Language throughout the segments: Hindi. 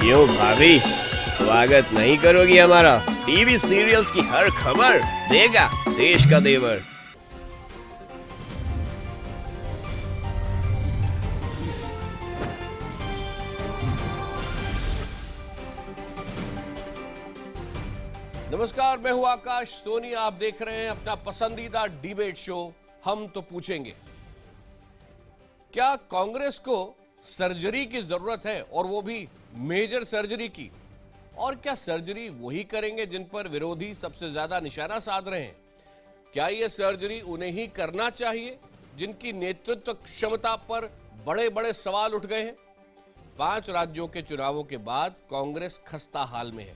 क्यों भाभी, स्वागत नहीं करोगी हमारा? टीवी सीरियल्स की हर खबर देगा देश का देवर। नमस्कार, मैं हूं आकाश सोनी। आप देख रहे हैं अपना पसंदीदा डिबेट शो हम तो पूछेंगे। क्या कांग्रेस को सर्जरी की जरूरत है, और वो भी मेजर सर्जरी की? और क्या सर्जरी वही करेंगे जिन पर विरोधी सबसे ज्यादा निशाना साध रहे हैं? क्या यह सर्जरी उन्हें ही करना चाहिए जिनकी नेतृत्व क्षमता पर बड़े बड़े सवाल उठ गए हैं? 5 राज्यों के चुनावों के बाद कांग्रेस खस्ता हाल में है।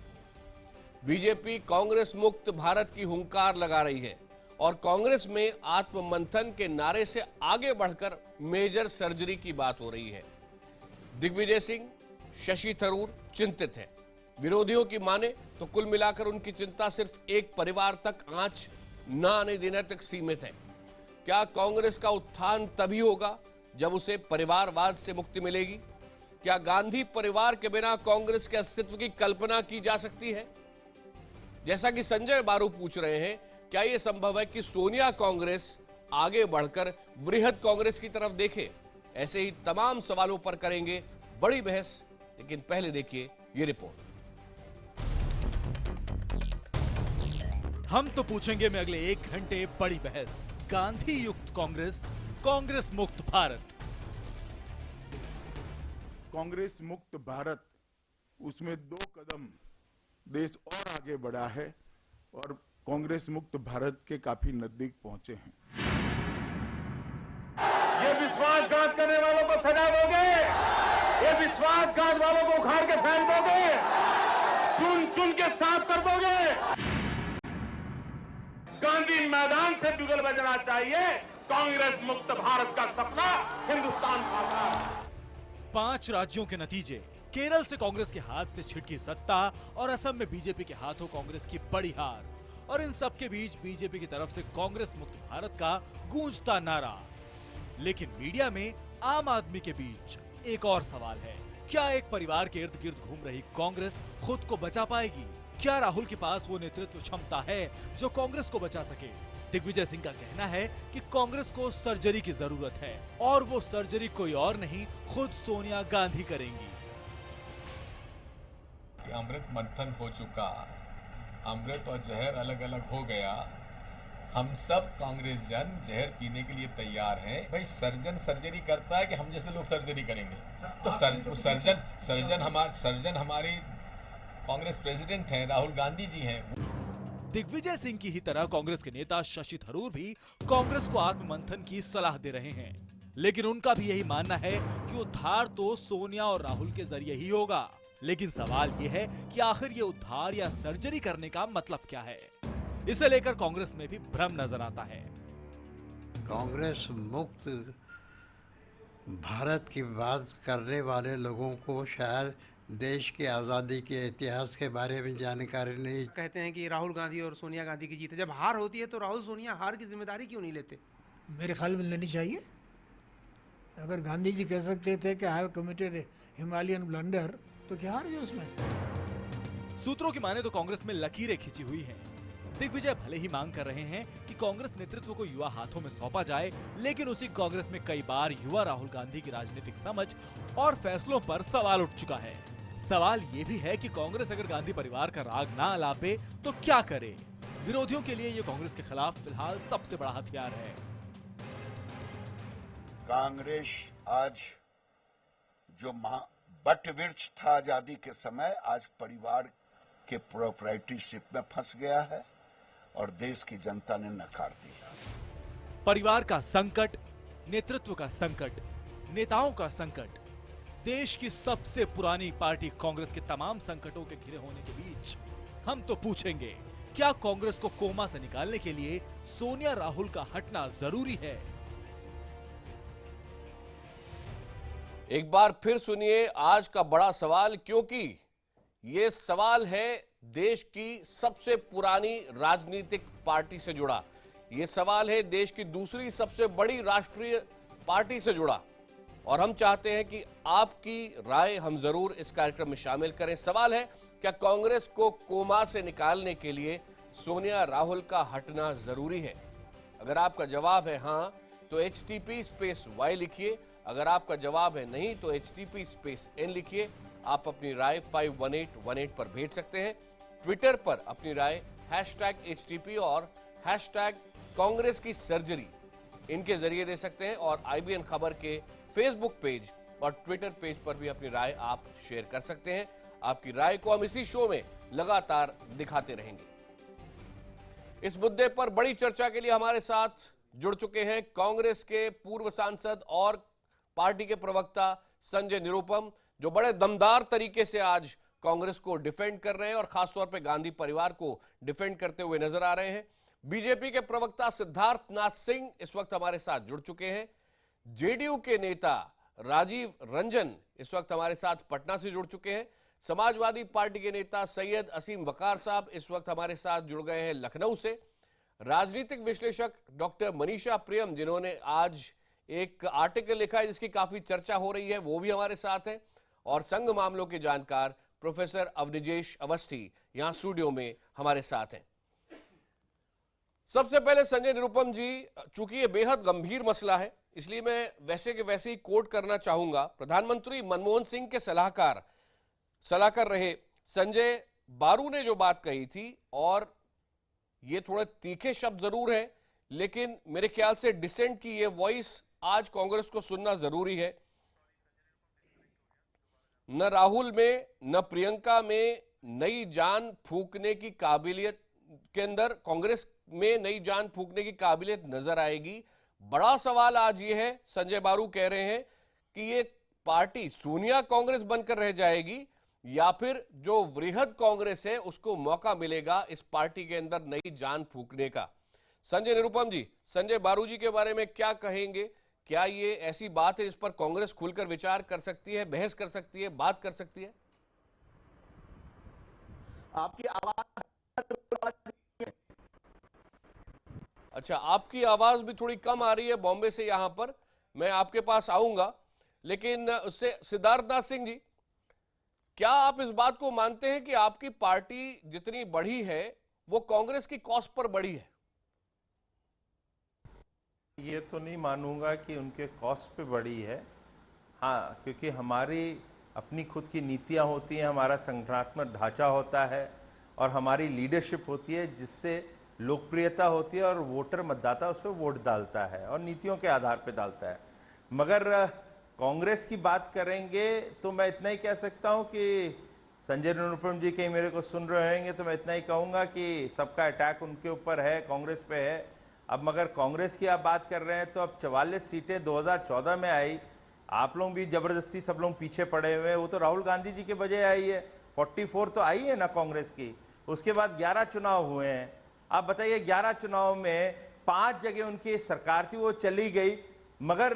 बीजेपी कांग्रेस मुक्त भारत की हुंकार लगा रही है और कांग्रेस में आत्ममंथन के नारे से आगे बढ़कर मेजर सर्जरी की बात हो रही है। दिग्विजय सिंह, शशि थरूर चिंतित हैं। विरोधियों की माने तो कुल मिलाकर उनकी चिंता सिर्फ एक परिवार तक आंच न आने देने तक सीमित है। क्या कांग्रेस का उत्थान तभी होगा जब उसे परिवारवाद से मुक्ति मिलेगी? क्या गांधी परिवार के बिना कांग्रेस के अस्तित्व की कल्पना की जा सकती है? जैसा कि संजय बारू पूछ रहे हैं, क्या यह संभव है कि सोनिया कांग्रेस आगे बढ़कर वृहद कांग्रेस की तरफ देखे? ऐसे ही तमाम सवालों पर करेंगे बड़ी बहस, लेकिन पहले देखिए ये रिपोर्ट। हम तो पूछेंगे में अगले 1 घंटे बड़ी बहस, गांधी युक्त कांग्रेस, कांग्रेस मुक्त भारत। कांग्रेस मुक्त भारत, उसमें 2 कदम देश और आगे बढ़ा है और कांग्रेस मुक्त भारत के काफी नजदीक पहुंचे हैं। ये विश्वासघात करने वालों को सजा दोगे? ये विश्वासघात वालों को उखाड़ के फेंक दोगे? चुन चुन के साफ कर दोगे? गांधी मैदान से बिगुल बजना चाहिए। कांग्रेस मुक्त भारत का सपना हिंदुस्तान साकार। 5 राज्यों के नतीजे: केरल से कांग्रेस के हाथ से छिटकी सत्ता और असम में बीजेपी के हाथों कांग्रेस की बड़ी हार। और इन सब के बीच बीजेपी की तरफ से कांग्रेस मुक्त भारत का गूंजता नारा। लेकिन मीडिया में आम आदमी के बीच एक और सवाल है, क्या एक परिवार के इर्द गिर्द घूम रही कांग्रेस खुद को बचा पाएगी? क्या राहुल के पास वो नेतृत्व क्षमता है जो कांग्रेस को बचा सके? दिग्विजय सिंह का कहना है कि कांग्रेस को सर्जरी की जरूरत है, और वो सर्जरी कोई और नहीं, खुद सोनिया गांधी करेंगी। अमृत मंथन हो चुका, अमृत और जहर अलग अलग हो गया। हम सब कांग्रेस जन जहर पीने के लिए तैयार हैं। भाई सर्जन सर्जरी करता है कि हम जैसे लोग सर्जरी करेंगे? तो सर्जन हमारी कांग्रेस प्रेसिडेंट हैं, राहुल गांधी जी हैं। दिग्विजय सिंह की ही तरह कांग्रेस के नेता शशि थरूर भी कांग्रेस को आत्ममंथन की सलाह दे रहे हैं, लेकिन उनका भी यही मानना है कि उद्धार तो सोनिया और राहुल के जरिए ही होगा। लेकिन सवाल यह है कि आखिर ये उद्धार या सर्जरी करने का मतलब क्या है? इसे लेकर कांग्रेस में भी भ्रम नजर आता है। कांग्रेस मुक्त भारत की बात करने वाले लोगों को शायद देश की आज़ादी के इतिहास के बारे में जानकारी नहीं। कहते हैं कि राहुल गांधी और सोनिया गांधी की जीत है। जब हार होती है तो राहुल सोनिया हार की जिम्मेदारी क्यों नहीं लेते? मेरे ख्याल में लेनी चाहिए। अगर गांधी जी कह सकते थे कि I have committed Himalayan blunder, तो क्या हार है उसमें? सूत्रों की माने तो कांग्रेस में लकीरें खिंची हुई हैं। दिग्विजय भले ही मांग कर रहे हैं कि कांग्रेस नेतृत्व को युवा हाथों में सौंपा जाए, लेकिन उसी कांग्रेस में कई बार युवा राहुल गांधी की राजनीतिक समझ और फैसलों पर सवाल उठ चुका है। सवाल ये भी है कि कांग्रेस अगर गांधी परिवार का राग ना अलापे तो क्या करे? विरोधियों के लिए ये कांग्रेस के खिलाफ फिलहाल सबसे बड़ा हथियार है। कांग्रेस आज जो बट वृक्ष था आजादी के समय, आज परिवार के प्रोप्राइटरशिप में फंस गया है और देश की जनता ने नकार दी। परिवार का संकट, नेतृत्व का संकट, नेताओं का संकट, देश की सबसे पुरानी पार्टी कांग्रेस के तमाम संकटों के घिरे होने के बीच हम तो पूछेंगे, क्या कांग्रेस को कोमा से निकालने के लिए सोनिया राहुल का हटना जरूरी है? एक बार फिर सुनिए आज का बड़ा सवाल, क्योंकि यह सवाल है देश की सबसे पुरानी राजनीतिक पार्टी से जुड़ा। यह सवाल है देश की दूसरी सबसे बड़ी राष्ट्रीय पार्टी से जुड़ा। और हम चाहते हैं कि आपकी राय हम जरूर इस कार्यक्रम में शामिल करें। सवाल है, क्या कांग्रेस को कोमा से निकालने के लिए सोनिया राहुल का हटना जरूरी है? अगर आपका जवाब है हाँ तो HTP_Y लिखिए, अगर आपका जवाब है नहीं तो HTP_N लिखिए। आप अपनी राय 51818 पर भेज सकते हैं। ट्विटर पर अपनी राय #HTP और #कांग्रेस की सर्जरी इनके जरिए दे सकते हैं, और IBN खबर के फेसबुक पेज और ट्विटर पेज पर भी अपनी राय आप शेयर कर सकते हैं। आपकी राय को हम इसी शो में लगातार दिखाते रहेंगे। इस मुद्दे पर बड़ी चर्चा के लिए हमारे साथ जुड़ चुके हैं कांग्रेस के पूर्व सांसद और पार्टी के प्रवक्ता संजय निरुपम, जो बड़े दमदार तरीके से आज कांग्रेस को डिफेंड कर रहे हैं और खासतौर पे गांधी परिवार को डिफेंड करते हुए नजर आ रहे हैं। बीजेपी के प्रवक्ता सिद्धार्थ नाथ सिंह इस वक्त हमारे साथ जुड़ चुके हैं। जेडीयू के नेता राजीव रंजन इस वक्त हमारे साथ पटना से जुड़ चुके हैं। समाजवादी पार्टी के नेता सैयद असीम वकार साहब इस वक्त हमारे साथ जुड़ गए हैं लखनऊ से। राजनीतिक विश्लेषक डॉक्टर मनीषा प्रियम, जिन्होंने आज एक आर्टिकल लिखा है जिसकी काफी चर्चा हो रही है, वो भी हमारे साथ हैं। और संघ मामलों के जानकार प्रोफेसर अवनिजेश अवस्थी यहां स्टूडियो में हमारे साथ हैं। सबसे पहले संजय निरुपम जी, चूंकि ये बेहद गंभीर मसला है इसलिए मैं वैसे के वैसे ही कोट करना चाहूंगा। प्रधानमंत्री मनमोहन सिंह के सलाहकार रहे संजय बारू ने जो बात कही थी, और ये थोड़े तीखे शब्द जरूर हैं, लेकिन मेरे ख्याल से डिसेंट की ये वॉइस आज कांग्रेस को सुनना जरूरी है। न राहुल में न प्रियंका में नई जान फूंकने की काबिलियत के अंदर कांग्रेस में नई जान फूंकने की काबिलियत नजर आएगी। बड़ा सवाल आज ये है, संजय बारू कह रहे हैं कि ये पार्टी सोनिया कांग्रेस बनकर रह जाएगी या फिर जो वृहद कांग्रेस है उसको मौका मिलेगा इस पार्टी के अंदर नई जान फूंकने का। संजय निरुपम जी, संजय बारू जी के बारे में क्या कहेंगे? क्या ये ऐसी बात है जिस पर कांग्रेस खुलकर विचार कर सकती है, बहस कर सकती है, बात कर सकती है? आपकी आवाज, अच्छा, आपकी आवाज भी थोड़ी कम आ रही है बॉम्बे से यहां पर। मैं आपके पास आऊंगा, लेकिन उससे सिद्धार्थनाथ सिंह जी, क्या आप इस बात को मानते हैं कि आपकी पार्टी जितनी बढ़ी है वो कांग्रेस की कॉस्ट पर बढ़ी है? ये तो नहीं मानूंगा कि उनके कॉस्ट पे बढ़ी है। हाँ, क्योंकि हमारी अपनी खुद की नीतियां होती हैं, हमारा संगठनात्मक ढांचा होता है और हमारी लीडरशिप होती है जिससे लोकप्रियता होती है और वोटर मतदाता उस पर वोट डालता है और नीतियों के आधार पर डालता है। मगर कांग्रेस की बात करेंगे तो मैं इतना ही कह सकता हूं कि संजय निरुपम जी कहीं मेरे को सुन रहे होंगे तो मैं इतना ही कहूंगा कि सबका अटैक उनके ऊपर है, कांग्रेस पे है। अब मगर कांग्रेस की आप बात कर रहे हैं तो अब 44 सीटें 2014 में आई, आप लोग भी जबरदस्ती सब लोग पीछे पड़े हुए हैं, वो तो राहुल गांधी जी के वजह आई है। 44 तो आई है ना कांग्रेस की। उसके बाद 11 चुनाव हुए हैं। आप बताइए 11 चुनाव में 5 जगह उनकी सरकार थी, वो चली गई, मगर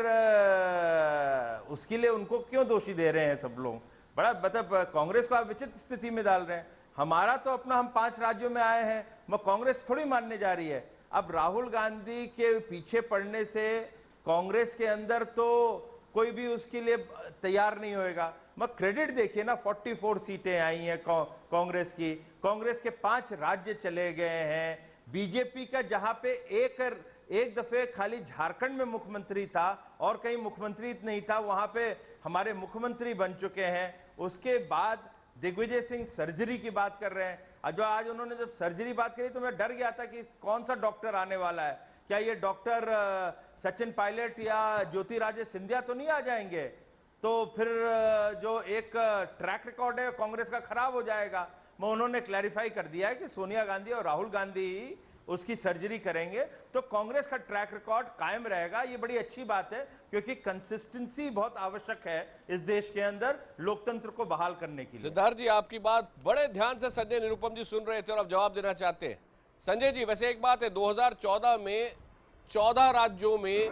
उसके लिए उनको क्यों दोषी दे रहे हैं सब लोग? बड़ा मतलब कांग्रेस को आप विचित्र स्थिति में डाल रहे हैं। हमारा तो अपना, हम 5 राज्यों में आए हैं, मगर कांग्रेस थोड़ी मानने जा रही है। अब राहुल गांधी के पीछे पड़ने से कांग्रेस के अंदर तो कोई भी उसके लिए तैयार नहीं होएगा। मगर क्रेडिट देखिए ना, 44 सीटें आई हैं कांग्रेस की, कांग्रेस के 5 राज्य चले गए हैं। बीजेपी का जहां पे एक दफे खाली झारखंड में मुख्यमंत्री था और कहीं मुख्यमंत्री नहीं था, वहां पे हमारे मुख्यमंत्री बन चुके हैं। उसके बाद दिग्विजय सिंह सर्जरी की बात कर रहे हैं। जो आज उन्होंने जब सर्जरी बात करी तो मैं डर गया था कि कौन सा डॉक्टर आने वाला है, क्या ये डॉक्टर सचिन पायलट या ज्योतिरादित्य सिंधिया तो नहीं आ जाएंगे? तो फिर जो एक ट्रैक रिकॉर्ड है कांग्रेस का खराब हो जाएगा। मैं उन्होंने क्लैरिफाई कर दिया है कि सोनिया गांधी और राहुल गांधी उसकी सर्जरी करेंगे तो कांग्रेस का ट्रैक रिकॉर्ड कायम रहेगा। ये बड़ी अच्छी बात है क्योंकि कंसिस्टेंसी बहुत आवश्यक है इस देश के अंदर लोकतंत्र को बहाल करने के लिए। सिद्धार्थ जी, आपकी बात बड़े ध्यान से संजय निरुपम जी सुन रहे थे और अब जवाब देना चाहते हैं। संजय जी, वैसे एक बात है, 2014 में 14 राज्यों में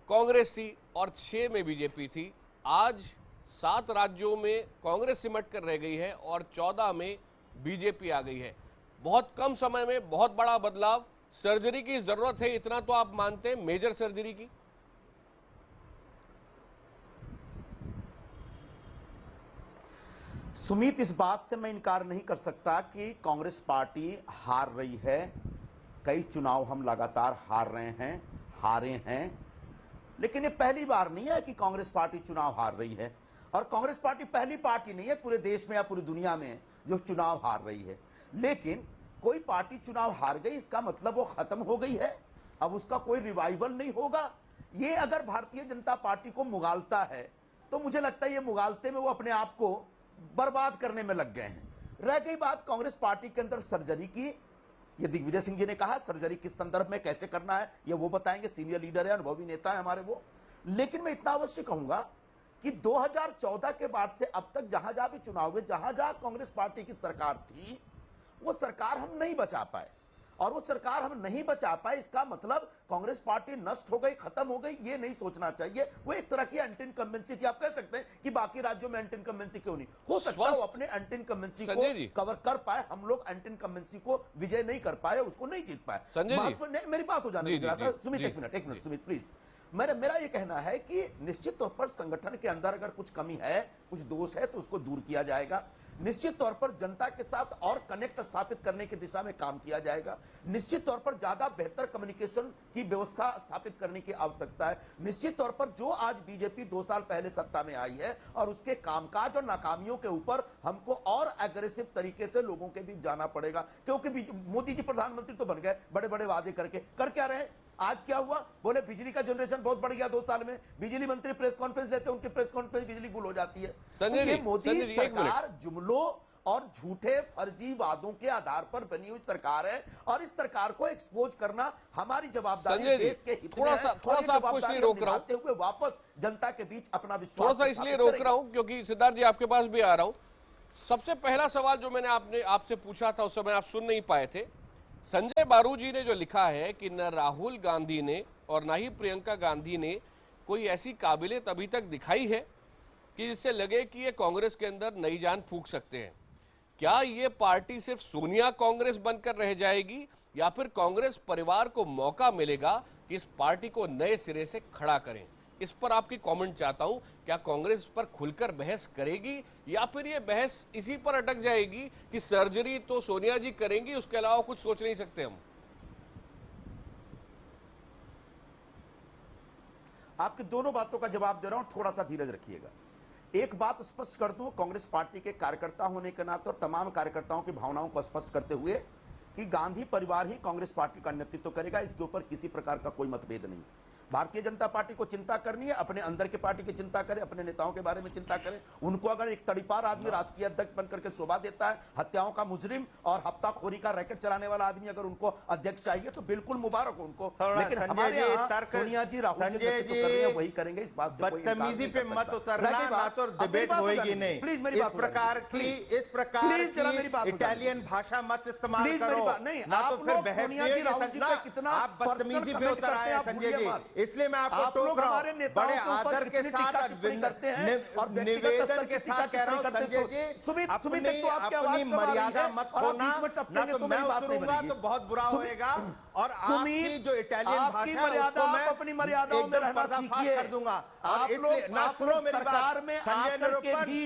कांग्रेस थी और 6 में बीजेपी थी। आज 7 राज्यों में कांग्रेस सिमट कर रह गई है और 14 में बीजेपी आ गई है। बहुत कम समय में बहुत बड़ा बदलाव। सर्जरी की जरूरत है, इतना तो आप मानते हैं, मेजर सर्जरी की? सुमित, इस बात से मैं इनकार नहीं कर सकता कि कांग्रेस पार्टी हार रही है। कई चुनाव हम लगातार हारे हैं, लेकिन ये पहली बार नहीं है कि कांग्रेस पार्टी चुनाव हार रही है। और कांग्रेस पार्टी पहली पार्टी नहीं है पूरे देश में या पूरी दुनिया में जो चुनाव हार रही है। लेकिन कोई पार्टी चुनाव हार गई इसका मतलब वो खत्म हो गई है, अब उसका कोई रिवाइवल नहीं होगा। ये अगर भारतीय जनता पार्टी को मुगालता है तो मुझे लगता है ये मुगालते में वो अपने आप को बर्बाद करने में लग गए हैं। रह गई बात कांग्रेस पार्टी के अंदर सर्जरी की, ये दिग्विजय सिंह जी ने कहा सर्जरी किस संदर्भ में कैसे करना है ये वो बताएंगे, सीनियर लीडर है, अनुभवी नेता है हमारे वो। लेकिन मैं इतना अवश्य कहूंगा कि 2014 के बाद से अब तक जहां जहां भी चुनाव हुए, जहां जहां कांग्रेस पार्टी की सरकार थी, वो सरकार हम नहीं बचा पाए। और वो सरकार हम नहीं बचा पाए इसका मतलब कांग्रेस पार्टी नष्ट हो गई, खत्म हो गई, ये नहीं सोचना चाहिए। वो एक तरह की एंटी इनकम्बेंसी थी। आप कह सकते हैं कि बाकी राज्यों में एंटी इनकम्बेंसी क्यों नहीं हो सकता, वो अपने एंटी इनकम्बेंसी को कवर कर पाए, हम लोग एंटी इनकम्बेंसी को विजय नहीं कर पाए, उसको नहीं जीत पाए। मेरी बात हो जाने दीजिए सुमित, एक मिनट सुमित प्लीज। मेरा ये कहना है कि निश्चित तौर पर संगठन के अंदर अगर कुछ कमी है, कुछ दोष है तो उसको दूर किया जाएगा। निश्चित तौर पर जनता के साथ और कनेक्ट स्थापित करने की दिशा में काम किया जाएगा। निश्चित तौर पर ज्यादा बेहतर कम्युनिकेशन की व्यवस्था स्थापित करने की आवश्यकता है। निश्चित तौर पर जो आज बीजेपी 2 साल पहले सत्ता में आई है और उसके कामकाज और नाकामियों के ऊपर हमको और एग्रेसिव तरीके से लोगों के बीच जाना पड़ेगा, क्योंकि मोदी जी प्रधानमंत्री तो बन गए, बड़े बड़े वादे करके कर क्या रहे। आज क्या हुआ, बोले बिजली का जनरेशन बहुत बढ़ गया 2 साल में, बिजली मंत्री प्रेस कॉन्फ्रेंस लेते हैं, उनकी प्रेस कॉन्फ्रेंस बिजली गुल हो जाती है। तो ये मोदी सरकार जुमलों और झूठे फर्जी वादों के आधार पर बनी हुई सरकार है और इस सरकार को एक्सपोज करना हमारी जवाबदारी देश के हित में है। थोड़ा सा आपको इसलिए रोक रहा हूं, हुए वापस जनता के बीच अपना विश्वास थोड़ा सा इसलिए रोक रहा हूं क्योंकि सिद्धार्थ जी आपके पास भी आ रहा हूं। सबसे पहला सवाल जो मैंने आपसे पूछा था उस समय आप सुन नहीं पाए थे। संजय बारू जी ने जो लिखा है कि न राहुल गांधी ने और न ही प्रियंका गांधी ने कोई ऐसी काबिलियत अभी तक दिखाई है कि जिससे लगे कि ये कांग्रेस के अंदर नई जान फूंक सकते हैं। क्या ये पार्टी सिर्फ सोनिया कांग्रेस बनकर रह जाएगी या फिर कांग्रेस परिवार को मौका मिलेगा कि इस पार्टी को नए सिरे से खड़ा करें? इस पर आपकी कमेंट चाहता हूं। क्या कांग्रेस पर खुलकर बहस करेगी या फिर ये बहस इसी पर अटक जाएगी कि सर्जरी तो सोनिया जी करेंगी, उसके अलावा कुछ सोच नहीं सकते हम? आपकी दोनों बातों का जवाब दे रहा हूं, थोड़ा सा धीरज रखिएगा। एक बात स्पष्ट कर दूं, कांग्रेस पार्टी के कार्यकर्ता होने के नाते और तमाम कार्यकर्ताओं की भावनाओं को स्पष्ट करते हुए कि गांधी परिवार ही कांग्रेस पार्टी का नेतृत्व करेगा, इसके ऊपर किसी प्रकार का कोई मतभेद नहीं। भारतीय जनता पार्टी को चिंता करनी है, अपने अंदर के पार्टी की चिंता करें, अपने नेताओं के बारे में चिंता करें। उनको अगर एक तड़ीपार आदमी राष्ट्रीय अध्यक्ष बनकर के शोभा देता है, हत्याओं का मुजरिम और हफ्ताखोरी का रैकेट चलाने वाला आदमी अगर उनको अध्यक्ष चाहिए तो बिल्कुल मुबारक हो उनको। लेकिन हमारे यहाँ सोनिया जी राहुल जी नेतृत्व कर रही है, वही करेंगे, इस बात से कोई इनकार नहीं कर सकता। मत उतरना, ना तो डिबेट होगी नहीं। प्लीज मेरी बात, इस प्रकार की इटालियन भाषा मत इस्तेमाल करो। नहीं, आप लोग सोनिया जी राहुल जी पे कितना बदतमीजी पे उतर आए हैं संजय जी, इसलिए मैं आपको लोग हमारे नेताओं के ऊपर कितनी टीका टिप्पणी करते हैं और व्यक्तिगत स्तर की टीका टिप्पणी करते हैं। सुमित तो आपकी आवाज मर्यादा मत खोना, ना तो मैं उतरूंगा तो बहुत बुरा होएगा। और आपकी जो इटालियन भाषा मर्यादा, आप अपनी मर्यादाओं में रहना सीखिए। आप लोग सरकार में आकर के भी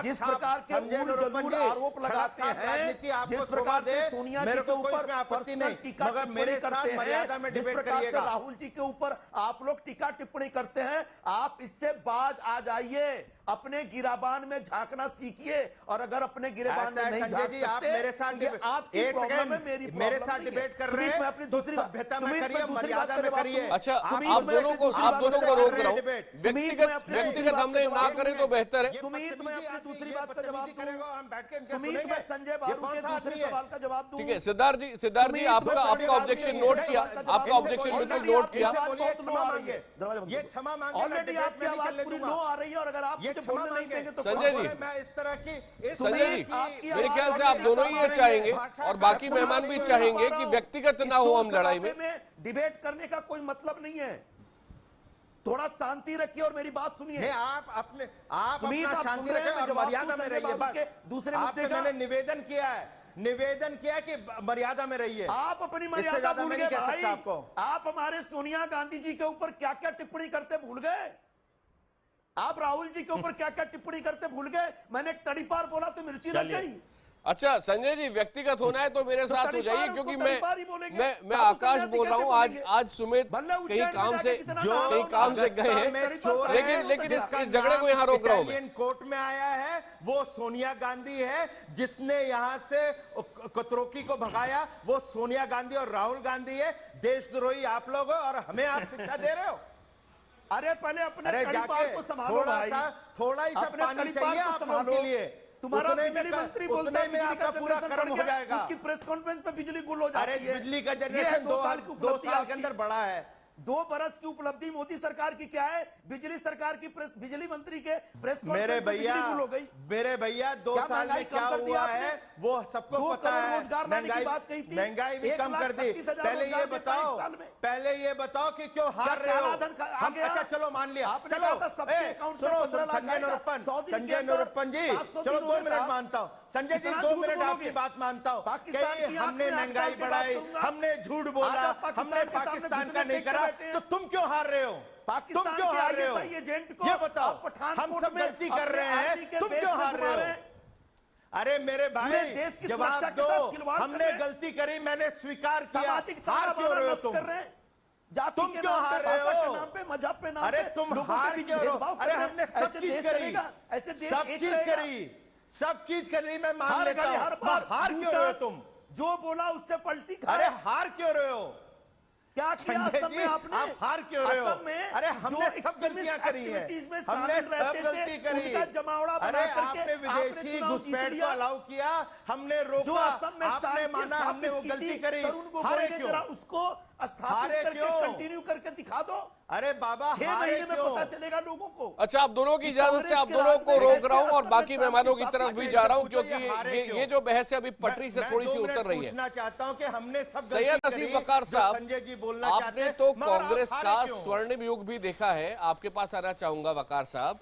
जिस प्रकार के ऊल जलूल आरोप लगाते हैं, जिस प्रकार से सोनिया जी के ऊपर पर्सनल टीका टिप्पणी करते हैं, जिस प्रकार से राहुल जी के ऊपर आप लोग टीका टिप्पणी करते हैं, आप इससे बाज आ जाइए, अपने गिराबान में झांकना सीखिए। और अगर अपने गिराबान में नहीं झांक सकते मेरे साथ तो ये आपकी प्रॉब्लम है, मेरी मेरे साथ डिबेट कर रहे हैं। मैं अपनी दूसरी बात करिए। अच्छा, आप दोनों को रोक रहा हूं। व्यक्तिगत हमले ना करें तो बेहतर है। सुमित, मैं अपनी दूसरी बात का जवाब दूं। सुमित, मैं संजय बारू के दूसरे सवाल का जवाब दूं। ठीक है सिद्धार्थ जी आपका ऑब्जेक्शन नोट किया, आपका ऑब्जेक्शन बिल्कुल नोट किया। बहुत लो आ रही है, ये क्षमा मांगे, ऑलरेडी आपकी आवाज पूरी लो आ रही है और अगर आप मुझे बोलने नहीं देंगे तो संजय जी, मैं इस तरह की मेरे ख्याल से आप दोनों ही ये चाहेंगे और बाकी मेहमान भी चाहेंगे कि व्यक्तिगत ना हो हम लड़ाई में। डिबेट करने का कोई मतलब नहीं है, थोड़ा शांति रखिए और मेरी बात सुनिए। आप शांति रखें और मर्यादा में रहिए। दूसरे मुद्दे का मैंने निवेदन किया कि मर्यादा में रहिए। आप अपनी मर्यादा भूल गए भाई। आप हमारे सोनिया गांधी जी के ऊपर क्या क्या टिप्पणी करते भूल गए। आप राहुल जी के ऊपर क्या क्या टिप्पणी करते भूल गए। मैंने एक तड़ीपार बोला तो मिर्ची लग गई। अच्छा संजय जी, व्यक्तिगत होना है तो मेरे साथ हो जाइए, क्योंकि मैं आकाश बोल रहा हूँ। आज सुमित कहीं काम से गए हैं, लेकिन इस झगड़े को यहाँ रोक रहा हूँ मैं। कोर्ट में आया है वो सोनिया गांधी है, जिसने यहाँ से कतरोकी को भगाया वो सोनिया गांधी और राहुल गांधी है। देशद्रोही आप लोग हो और हमें आप शिक्षा दे रहे हो। अरे पहले अपने कड़ीपार को संभालो भाई, थोड़ा ही सब पानी चाहिए आप लोगों के लिए। तुम्हारा बिजली मंत्री बोलता है बिजली का पूरा कर्म हो जाएगा। उसकी प्रेस कॉन्फ्रेंस पे बिजली गुल हो जाती है। बिजली का जनरेशन 2 साल के अंदर बढ़ा है। 2 बरस की उपलब्धि मोदी सरकार की क्या है? बिजली सरकार की बिजली मंत्री के प्रेस मेरे भैया 2 साल में क्या हुआ है वो सबको पता है। रोजगार लाने की बात कही थी, महंगाई भी कम कर दी। पहले ये बताओ कि क्यों हार रहे हो? अच्छा चलो मान लिया, चलो संजय निरुपम जी, चलो 2 मिनट मानता हूँ। संजय जी 2 मिनट आपकी बात मानता हूँ कि हमने महंगाई बढ़ाई, हमने झूठ बोला, हमने पाकिस्तान का नहीं करा, तो तुम क्यों हार रहे हो? तुम क्यों हार रहे हो? ये बताओ, हम सब गलती कर रहे हैं, तुम क्यों हार रहे हो? अरे मेरे भाई जवाब दो, हमने गलती करी, मैंने स्वीकार किया, हार क्यों रहे हो तुम? तुम क्यों हार रहे हो? मजहब पे नाम अरे तुम हार क्यों रहे हो? अरे हमने सब चीज करी, सब चीज करी, मैं मान लेता हूं, हार क्यों रहे हो तुम? जो बोला उससे पलटी खाए। अरे हार क्यों रहे हो? क्या किया असम में आपने? आप हार क्यों रहे हो? असम में अरे हमने सब गलतियां करी हैं, हमने सब गलती करी। उनका जमावड़ा बना करके आपने विदेशी घुसपैठ को अलाउ किया, हमने रोका, जो असम में आपने माना हमने वो गलती करी। हारे क्यों? उसको स्थापित करके कंटिन्यू करके दिखा दो। अरे बाबा 6 महीने में पता चलेगा लोगों को। अच्छा, आप दोनों की इजाजत से आप दोनों को रोक रहा हूं और बाकी मेहमानों की तरफ भी जा रहा हूं, क्योंकि ये जो बहस है अभी पटरी से थोड़ी सी उतर रही है। पूछना चाहता हूं कि हमने सब सैयद नसीम वकार साहब, संजय जी बोलना आपने तो कांग्रेस का स्वर्णिम युग भी देखा है, आपके पास आना चाहूंगा वकार साहब।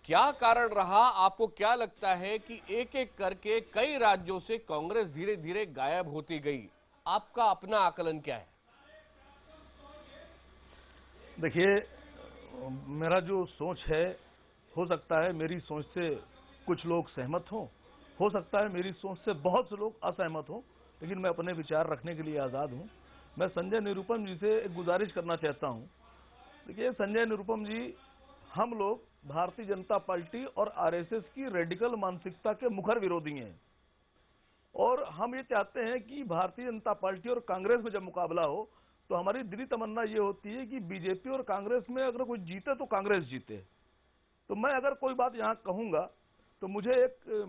क्या कारण रहा? आपको क्या लगता है कि एक एक करके कई राज्यों से कांग्रेस धीरे धीरे गायब होती गई? आपका अपना आकलन क्या है? देखिए, मेरा जो सोच है, हो सकता है मेरी सोच से कुछ लोग सहमत हों, हो सकता है मेरी सोच से बहुत से लोग असहमत हों, लेकिन मैं अपने विचार रखने के लिए आज़ाद हूं। मैं संजय निरुपम जी से एक गुजारिश करना चाहता हूं। देखिए संजय निरुपम जी, हम लोग भारतीय जनता पार्टी और आरएसएस की रेडिकल मानसिकता के मुखर विरोधी हैं, और हम ये चाहते हैं कि भारतीय जनता पार्टी और कांग्रेस में जब मुकाबला हो तो हमारी दिली तमन्ना ये होती है कि बीजेपी और कांग्रेस में अगर कोई जीते तो कांग्रेस जीते। तो मैं अगर कोई बात यहाँ कहूंगा तो मुझे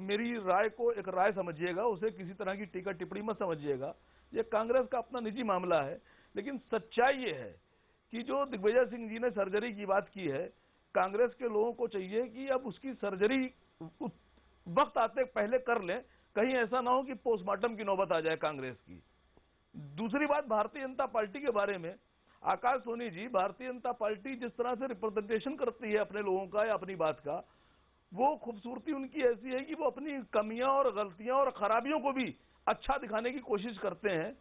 मेरी राय को एक राय समझिएगा, उसे किसी तरह की टीका टिप्पणी मत समझिएगा। ये कांग्रेस का अपना निजी मामला है, लेकिन सच्चाई ये है कि जो दिग्विजय सिंह जी ने सर्जरी की बात की है, कांग्रेस के लोगों को चाहिए कि अब उसकी सर्जरी वक्त आते पहले कर लें, कहीं ऐसा ना हो कि पोस्टमार्टम की नौबत आ जाए कांग्रेस की। दूसरी बात, भारतीय जनता पार्टी के बारे में, आकाश सोनी जी, भारतीय जनता पार्टी जिस तरह से रिप्रेजेंटेशन करती है अपने लोगों का या अपनी बात का, वो खूबसूरती उनकी ऐसी है कि वो अपनी कमियां और गलतियां और खराबियों को भी अच्छा दिखाने की कोशिश करते हैं।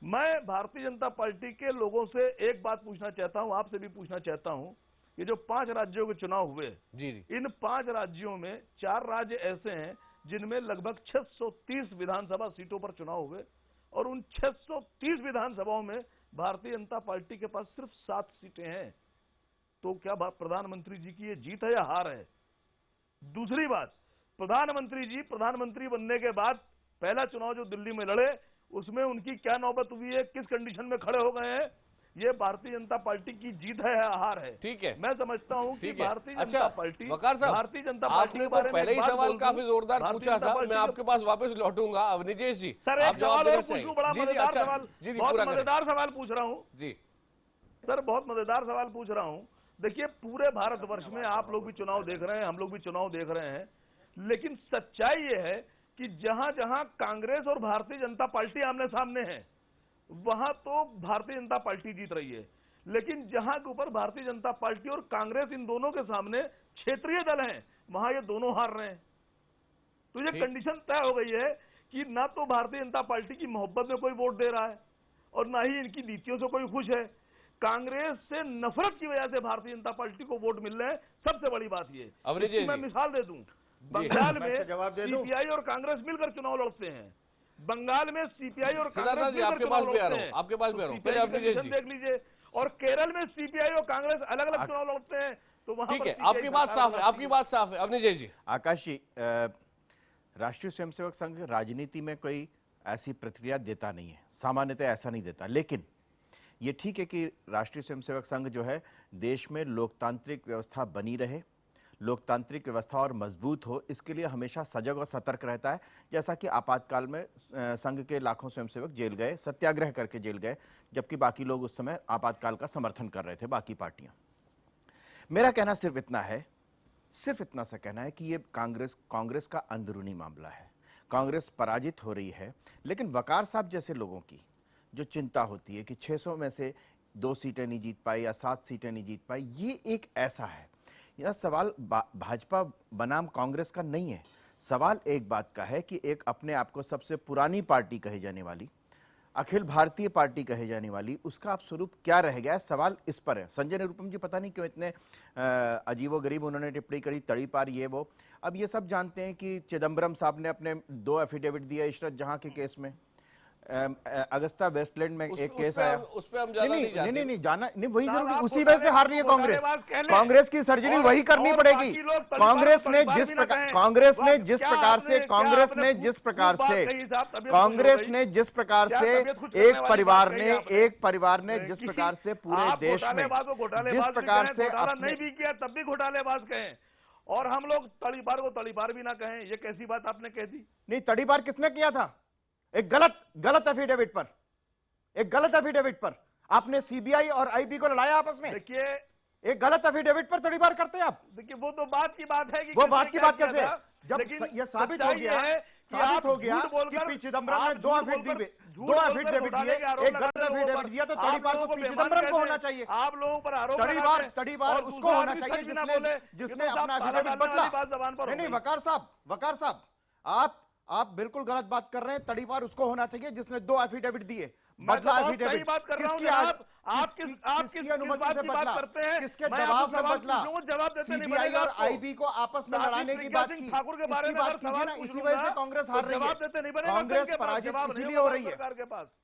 मैं भारतीय जनता पार्टी के लोगों से एक बात पूछना चाहता हूं, आपसे भी पूछना चाहता हूं, ये जो 5 राज्यों के चुनाव हुए, इन 5 राज्यों में 4 राज्य ऐसे हैं जिनमें लगभग 630 विधानसभा सीटों पर चुनाव हुए, और उन 630 विधानसभाओं में भारतीय जनता पार्टी के पास सिर्फ 7 सीटें हैं। तो क्या प्रधानमंत्री जी की ये जीत है या हार है? दूसरी बात, प्रधानमंत्री जी प्रधानमंत्री बनने के बाद पहला चुनाव जो दिल्ली में लड़े, उसमें उनकी क्या नौबत हुई है, किस कंडीशन में खड़े हो गए हैं? ये भारतीय जनता पार्टी की जीत है या हार है? ठीक है, मैं समझता हूं कि भारतीय जनता पार्टी, वकार साहब, भारतीय जनता पार्टी आपने तो पहले ही सवाल काफी जोरदार पूछा था, मैं आपके पास वापस लौटूंगा। अब निजेश जी, सर एक सवाल और पूछूं, बड़ा मजेदार सवाल, बहुत मजेदार सवाल पूछ रहा हूं जी सर, बहुत मजेदार सवाल पूछ रहा हूं। देखिए, पूरे भारतवर्ष में आप लोग भी चुनाव देख रहे हैं, हम लोग भी चुनाव देख रहे हैं, लेकिन सच्चाई ये है कि जहां जहां कांग्रेस और भारतीय जनता पार्टी आमने सामने है, वहां तो भारतीय जनता पार्टी जीत रही है, लेकिन जहां के ऊपर भारतीय जनता पार्टी और कांग्रेस इन दोनों के सामने क्षेत्रीय दल हैं, वहां ये दोनों हार रहे हैं। तो ये कंडीशन तय हो गई है कि ना तो भारतीय जनता पार्टी की मोहब्बत में कोई वोट दे रहा है और ना ही इनकी नीतियों से कोई खुश है। कांग्रेस से नफरत की वजह से भारतीय जनता पार्टी को वोट मिल रहे हैं, सबसे बड़ी बात ये। मैं मिसाल दे दूं, बंगाल में सीपीआई और कांग्रेस मिलकर चुनाव लड़ते हैं। बंगाल में सीपीआई और कांग्रेस मिलकर आपके पास भी आ रहा हूं, आपके पास भी आ रहा हूं, पहले अवनीश जी देख लीजिए। और केरल में सीपीआई और कांग्रेस अलग अलग चुनाव लड़ते हैं, तो वहां ठीक है, आपकी बात साफ है, आपकी बात साफ है। अवनीश जी। आकाश जी, राष्ट्रीय स्वयंसेवक संघ राजनीति में कोई ऐसी प्रतिक्रिया देता नहीं है, सामान्यतः ऐसा नहीं देता, लेकिन ये ठीक है कि राष्ट्रीय स्वयंसेवक संघ जो है देश में लोकतांत्रिक व्यवस्था बनी रहे, लोकतांत्रिक व्यवस्था और मजबूत हो, इसके लिए हमेशा सजग और सतर्क रहता है। जैसा कि आपातकाल में संघ के लाखों स्वयंसेवक जेल गए, सत्याग्रह करके जेल गए, जबकि बाकी लोग उस समय आपातकाल का समर्थन कर रहे थे, बाकी पार्टियां। मेरा कहना सिर्फ इतना है, सिर्फ इतना सा कहना है कि ये कांग्रेस का अंदरूनी मामला है। कांग्रेस पराजित हो रही है, लेकिन वकार साहब जैसे लोगों की जो चिंता होती है कि 600 में से 2 सीटें नहीं जीत पाई या 7 सीटें नहीं जीत पाई, ये एक ऐसा है। यह सवाल भाजपा बनाम कांग्रेस का नहीं है, सवाल एक बात का है कि एक अपने आप को सबसे पुरानी पार्टी कही जाने वाली, अखिल भारतीय पार्टी कहे जाने वाली, उसका अब स्वरूप क्या रह गया है, सवाल इस पर है। संजय निरुपम जी पता नहीं क्यों इतने अजीबोगरीब उन्होंने टिप्पणी करी, तड़ी पार ये वो। अब ये सब जानते हैं कि चिदम्बरम साहब ने अपने 2 एफिडेविट दिए इशरत जहां के केस में, अगस्ता वेस्टलैंड में एक केस आया, उस पे हम नहीं जाना नहीं, वही जरूरी, उसी वजह से हार रही है कांग्रेस। कांग्रेस की सर्जरी वही करनी पड़ेगी। कांग्रेस ने जिस प्रकार से एक परिवार ने जिस प्रकार से पूरे देश में जिस प्रकार से नहीं भी किया तब भी घोटालेबाज कहें, और हम लोग तड़ीपार को तड़ीपार भी ना कहें, ये कैसी बात आपने कह दी? नहीं, तड़ीपार किसने किया था? एक गलत एफिडेविट पर आपने सीबीआई और आईबी को लड़ाया आपस में। देखिए, एक गलत एफिडेविट पर तड़ीपार करते हैं आप। देखिए, वो तो बात की बात है कि वो बात की बात कैसे? जब यह साबित हो गया कि पी चिदम्बरम ने 2 एफिडेविट दिए, एक गलत एफिडेविट दिया, तो तड़ीपार को पी चिदम्बरम को होना चाहिए। आप लोगों पर आरोप तड़ीपार उसको होना चाहिए जिसने अपना एफिडेविट बदला। नहीं, वकार साहब आप बिल्कुल गलत बात कर रहे हैं। तड़ीपार उसको होना चाहिए जिसने 2 एफिडेविट दिए, बदला एफिडेविट। किसकी अनुमति से बदला, किसके दबाव में बदला? सीबीआई और आईबी को आपस में लड़ाने की बात की, इसकी बात कीजिए ना। इसी वजह से कांग्रेस हार रही है, कांग्रेस पराजित इसीलिए हो रही है।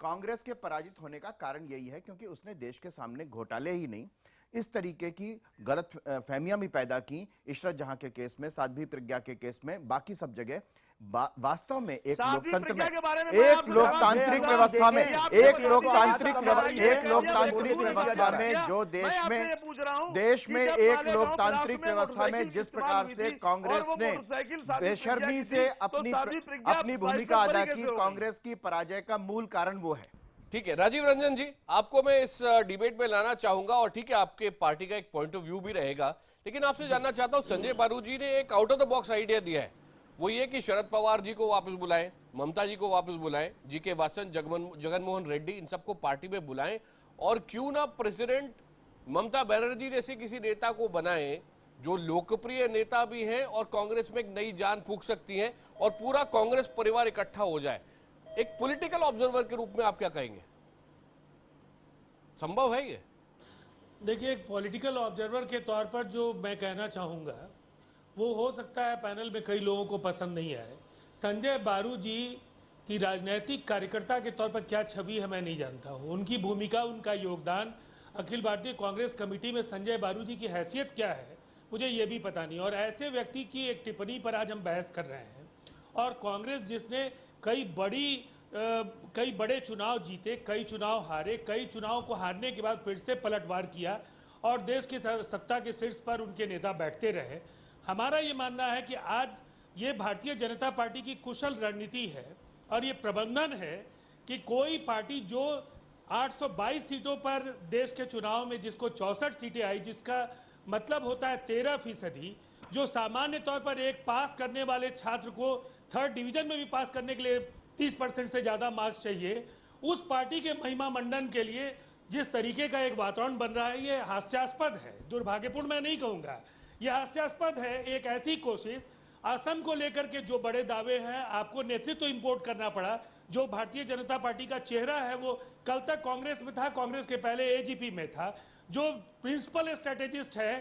कांग्रेस के पराजित होने का कारण यही है क्योंकि उसने देश के सामने घोटाले ही नहीं, इस तरीके की गलत फहमियां भी पैदा की। इशरत जहां के केस में, साध्वी प्रज्ञा के केस में, बाकी सब जगह वास्तव में एक लोकतंत्र में, एक लोकतांत्रिक व्यवस्था में, एक लोकतांत्रिक व्यवस्था में जो देश में एक लोकतांत्रिक व्यवस्था में जिस प्रकार से कांग्रेस ने बेशर्मी से अपनी भूमिका अदा की, कांग्रेस की पराजय का मूल कारण वो है। ठीक है, राजीव रंजन जी, आपको मैं इस डिबेट में लाना चाहूंगा, और ठीक है, आपके पार्टी का एक पॉइंट ऑफ व्यू भी रहेगा, लेकिन आपसे जानना चाहता हूं, संजय बारू जी ने एक out of the box idea दिया है, वो ये कि शरद पवार जी को वापस बुलाएं, ममता जी को वापस बुलाएं, जीके वासन, जगनमोहन रेड्डी, इन सबको पार्टी में बुलाएं, और क्यों ना प्रेसिडेंट ममता बनर्जी जैसे किसी नेता को बनाएं जो लोकप्रिय नेता भी हैं और कांग्रेस में एक नई जान फूंक सकती हैं, और पूरा कांग्रेस परिवार इकट्ठा हो जाए। एक पॉलिटिकल ऑब्जर्वर के रूप में आप क्या कहेंगे, संभव है ये? देखिए, एक पॉलिटिकल ऑब्जर्वर के तौर पर जो मैं कहना चाहूंगा वो हो सकता है पैनल में कई लोगों को पसंद नहीं आए। संजय बारू जी की राजनीतिक कार्यकर्ता के तौर पर क्या छवि है मैं नहीं जानता हूं, उनकी भूमिका, उनका योगदान अखिल भारतीय कांग्रेस कमेटी में संजय बारू जी की हैसियत क्या है मुझे ये भी पता नहीं। और ऐसे व्यक्ति की एक टिप्पणी पर आज हम बहस कर रहे हैं, और कांग्रेस जिसने कई बड़े चुनाव जीते, कई चुनाव हारे, कई चुनाव को हारने के बाद फिर से पलटवार किया और देश की सत्ता के शीर्ष पर उनके नेता बैठते रहे। हमारा ये मानना है कि आज ये भारतीय जनता पार्टी की कुशल रणनीति है और ये प्रबंधन है कि कोई पार्टी जो 822 सीटों पर देश के चुनाव में जिसको 64 सीटें आई, जिसका मतलब होता है 13%, जो सामान्य तौर पर एक पास करने वाले छात्र को 3rd डिवीजन में भी पास करने के लिए 30% से ज्यादा मार्क्स चाहिए, उस पार्टी के महिमा मंडन के लिए जिस तरीके का एक वातावरण बन रहा है, ये हास्यास्पद है। दुर्भाग्यपूर्ण मैं नहीं कहूंगा, यह हास्यास्पद है। एक ऐसी कोशिश, असम को लेकर के जो बड़े दावे हैं, आपको नेतृत्व इंपोर्ट करना पड़ा। जो भारतीय जनता पार्टी का चेहरा है वो कल तक कांग्रेस में था, कांग्रेस के पहले एजीपी में था। जो प्रिंसिपल स्ट्रेटेजिस्ट है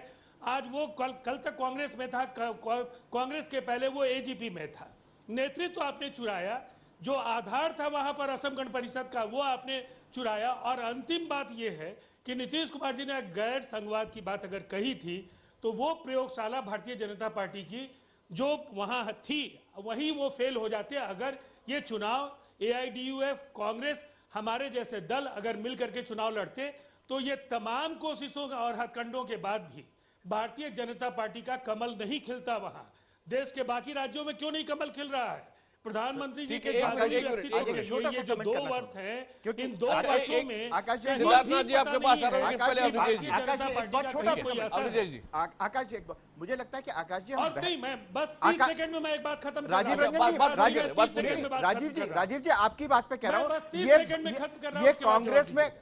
आज वो कल तक कांग्रेस में था, कांग्रेस के पहले वो एजीपी में था। नेतृत्व आपने चुराया, जो आधार था वहां पर असम गण परिषद का वो आपने चुराया। और अंतिम बात यह है कि नीतीश कुमार जी ने गैर संघवाद की बात अगर कही थी तो वो प्रयोगशाला भारतीय जनता पार्टी की जो वहां थी वही वो फेल हो जाते। अगर ये चुनाव एआईडीयूएफ, कांग्रेस, हमारे जैसे दल अगर मिल करके चुनाव लड़ते तो ये तमाम कोशिशों और हथकंडों के बाद भी भारतीय जनता पार्टी का कमल नहीं खिलता। वहां देश के बाकी राज्यों में क्यों नहीं कमल खिल रहा है? प्रधानमंत्री जी के ये जो 2 वर्ष हैं, इन 2 वर्षों में सिद्धार्थनाथ जी आपके पास आ रहे हैं, पहले अवनीश जी। आकाश जी, मुझे लगता है कि आकाश जी और नहीं, मैं बस 30 सेकंड में मैं एक बात खत्म राजीव जी आपकी बात पे कह रहा हूँ, ये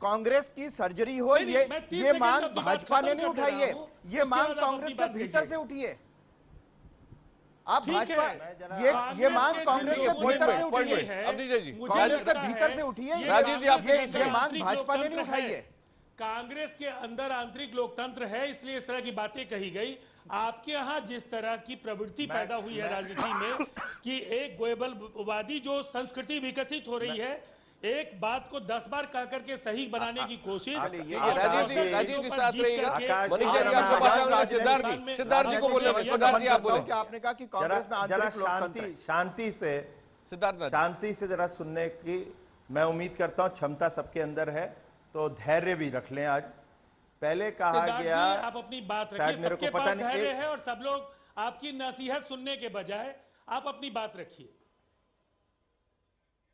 कांग्रेस की सर्जरी हो, ये मांग भाजपा ने नहीं उठाई है, ये मांग कांग्रेस के भीतर से उठी है। आप भाजपा ये मांग कांग्रेस के भीतर से उठी है, कांग्रेस के भीतर से उठी है। राजीव जी आप ये मांग भाजपा ने नहीं उठाई है। कांग्रेस के अंदर आंतरिक लोकतंत्र है, इसलिए इस तरह की बातें कही गई। आपके यहाँ जिस तरह की प्रवृत्ति पैदा हुई है राजनीति में कि एक गोएबलवादी जो संस्कृति विकसित हो रही है, एक बात को 10 बार कह करके सही बनाने की कोशिश। राजीव जी साथ रहिएगा। मनीषा जी आपके पास आऊंगा। सिद्धार्थ जी को बोलने दें। सिद्धार्थ जी आप बोलें। आपने कहा कि कांग्रेस में आंतरिक लोकतंत्र है। शांति से जरा सुनने की मैं उम्मीद करता हूं, क्षमता सबके अंदर है तो धैर्य भी रख लें। आज पहले कहा गया, आप अपनी बात रखिए, सबके पास धैर्य है और सब लोग आपकी नसीहत सुनने के बजाय आप अपनी बात रखिए।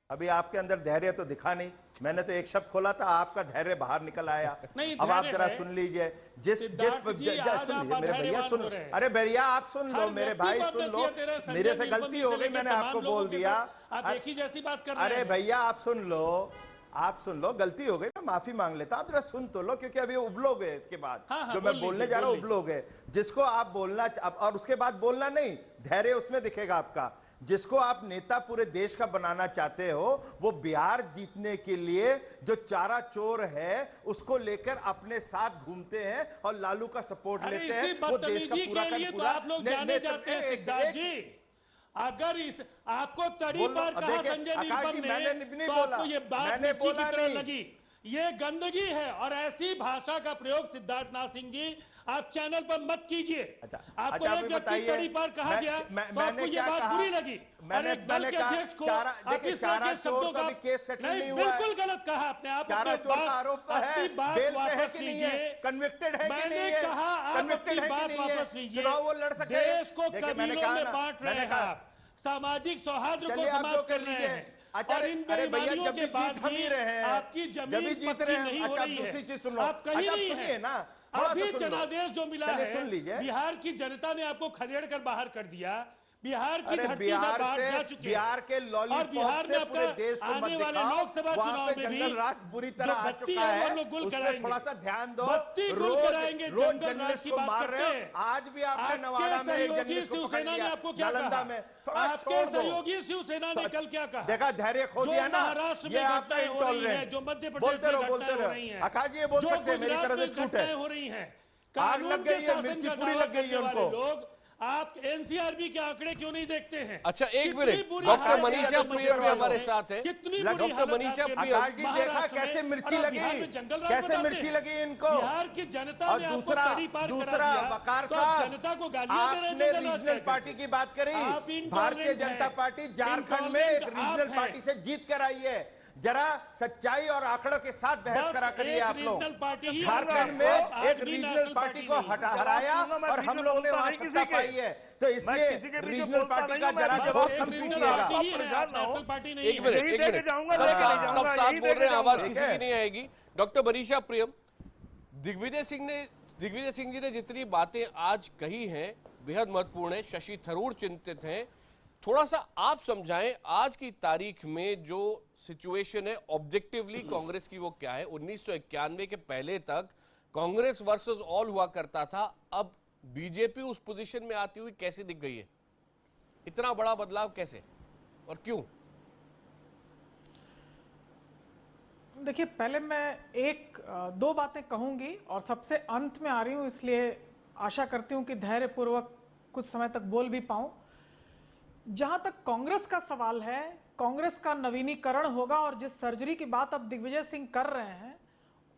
अभी आपके अंदर धैर्य तो दिखा नहीं, मैंने तो एक शब्द खोला था, आपका धैर्य बाहर निकल आया। अब आप जरा सुन लीजिए, मेरे भैया सुन, अरे भैया आप सुन लो, मेरे भाई सुन लो, मेरे से गलती हो गई, मैंने आपको बोल दिया। आप एक ही जैसी बात कर रहे हैं। अरे भैया आप सुन लो, गलती हो गई, मैं माफी मांग लेता हूं। आप जरा सुन तो लो, क्योंकि अभी उबलोगे इसके बाद। जो मैं बोलने जा रहा हूं उबलोगे। जिसको आप बोलना और उसके बाद बोलना नहीं, धैर्य उसमें दिखेगा आपका। जिसको आप नेता पूरे देश का बनाना चाहते हो, वो बिहार जीतने के लिए जो चारा चोर है उसको लेकर अपने साथ घूमते हैं और लालू का सपोर्ट लेते हैं। वो देश का पूरा का पूरा आप लोग जाने जाते हैं सिद्धार्थ जी। अगर इस आपको तड़ी पार कहा संजय नीलम ने, तो आपको ये बात नीची की तरह लगी। ये गंदगी है और ऐसी भाषा का प्रयोग सिद्धार्थनाथ सिंह जी आप चैनल पर मत कीजिए। आपको एक व्यक्ति तड़ी पार कहा गया तो आपको ये बात बुरी लगी। और एक दल के अध्यक्ष को आप इस तरह के शब्दों का नहीं, बिल्कुल गलत कहा आपने। आप अपनी बात वापस लीजिए। कन्विक्टेड है, मैंने कहा आप अपनी बात वापस लीजिए। देश को कबीलों में बांट रहे हैं आप, सामाजिक सौहार्द को समाप्त कर रहे हैं। और इन बेईमानियों के बाद भी आपकी जमीन पक्की नहीं हो रही है, आप कहीं नहीं है ना। अभी जनादेश जो मिला है, बिहार की जनता ने आपको खदेड़ कर बाहर कर दिया। बिहार की धरती से बाहर जा चुके हैं। बिहार के और बिहार में आपका आने वाले लोकसभा चुनाव में भी बुरी तरह आ चुका है, थोड़ा सा ध्यान दो। रोज जर्नलिस्ट को मार रहे हो। आज भी आपने नवादा में एक जर्नलिस्ट को पकड़ लिया, आपको क्या कहा? आपके सहयोगी शिवसेना ने कल क्या कहा? देखा, धैर्य खो दिया ना। महाराष्ट्र में घटनाएं हो रही है, जो मध्य प्रदेश में घटनाएं हो रही है, आकाश जी ये बोल सकते हैं, मेरी तरफ से छूट है। हो रही है, आग लग गई है, मिर्ची पूरी लग गई है उनको। लोग आप एनसीआरबी के आंकड़े क्यों नहीं देखते हैं? अच्छा एक मिनट, डॉक्टर मनीषा प्रियम भी हमारे साथ है। डॉक्टर मनीषा प्रियम, देखा कैसे मिर्ची लगी, कैसे मिर्ची लगी इनको। बिहार की जनता और दूसरा वकार साहब, जनता को गालियां दे रहे हैं। रीजनल पार्टी की बात करी, भारतीय जनता पार्टी झारखंड में एक रीजनल पार्टी से जीत कर आई है। जरा सच्चाई और आंकड़ों के साथ बहस करा करिए आप लोग। झारखंड में एक रीजनल पार्टी को हराया और हम लोग ने वहां सत्ता पाई है, तो इसलिए रीजनल पार्टी का जरा जवाब समझिएगा। एक मिनट, सब साथ बोल रहे हैं, आवाज किसी की नहीं आएगी। डॉक्टर मनीषा प्रियम, दिग्विजय सिंह जी ने जितनी बातें आज कही हैं बेहद महत्वपूर्ण है। शशि थरूर चिंतित हैं, थोड़ा सा आप समझाएं आज की तारीख में जो सिचुएशन है ऑब्जेक्टिवली कांग्रेस की वो क्या है। 1991 के पहले तक कांग्रेस वर्सेस ऑल हुआ करता था, अब बीजेपी उस पोजीशन में आती हुई कैसे दिख गई है? इतना बड़ा बदलाव कैसे और क्यों? देखिए, पहले मैं दो बातें कहूंगी और सबसे अंत में आ रही हूं, इसलिए आशा करती हूं कि धैर्यपूर्वक कुछ समय तक बोल भी पाऊं। जहां तक कांग्रेस का सवाल है, कांग्रेस का नवीनीकरण होगा और जिस सर्जरी की बात अब दिग्विजय सिंह कर रहे हैं,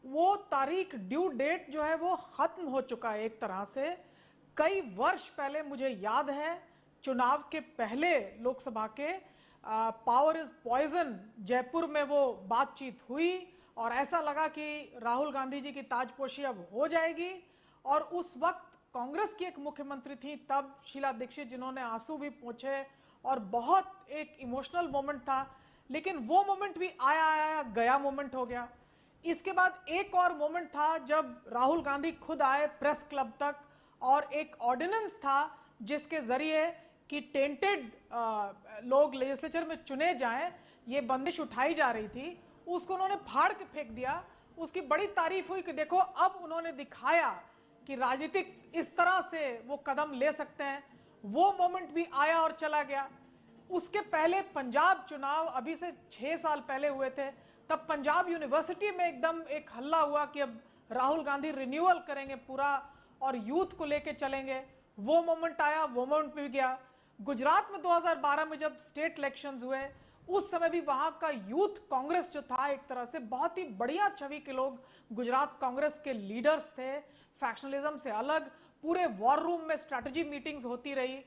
वो तारीख, ड्यू डेट जो है वो खत्म हो चुका है एक तरह से। कई वर्ष पहले, मुझे याद है, चुनाव के पहले लोकसभा के पावर इज पॉइजन जयपुर में वो बातचीत हुई और ऐसा लगा कि राहुल गांधी जी की ताजपोशी अब हो जाएगी। और उस वक्त कांग्रेस की एक मुख्यमंत्री थी तब, शीला दीक्षित, जिन्होंने आंसू भी पोंछे और बहुत एक इमोशनल मोमेंट था। लेकिन वो मोमेंट भी आया आया गया मोमेंट हो गया। इसके बाद एक और मोमेंट था जब राहुल गांधी खुद आए प्रेस क्लब तक और एक ऑर्डिनेंस था जिसके जरिए कि टेंटेड लोग लेजिस्लेचर में चुने जाएं, ये बंदिश उठाई जा रही थी, उसको उन्होंने फाड़ के फेंक दिया। उसकी बड़ी तारीफ हुई कि देखो अब उन्होंने दिखाया कि राजनीतिक इस तरह से वो कदम ले सकते हैं। वो मोमेंट भी आया और चला गया। उसके पहले पंजाब चुनाव अभी से 6 साल पहले हुए थे, तब पंजाब यूनिवर्सिटी में एकदम एक हल्ला हुआ कि अब राहुल गांधी रिन्यूअल करेंगे पूरा और यूथ को लेके चलेंगे। वो मोमेंट आया, वो मोमेंट भी गया। गुजरात में 2012 में जब स्टेट इलेक्शंस हुए, उस समय भी वहां का यूथ कांग्रेस जो था, एक तरह से बहुत ही बढ़िया छवि के लोग गुजरात कांग्रेस के लीडर्स थे, फैक्शनलिज्म से अलग, पूरे वॉर रूम में स्ट्रैटेजी मीटिंग्स होती रही।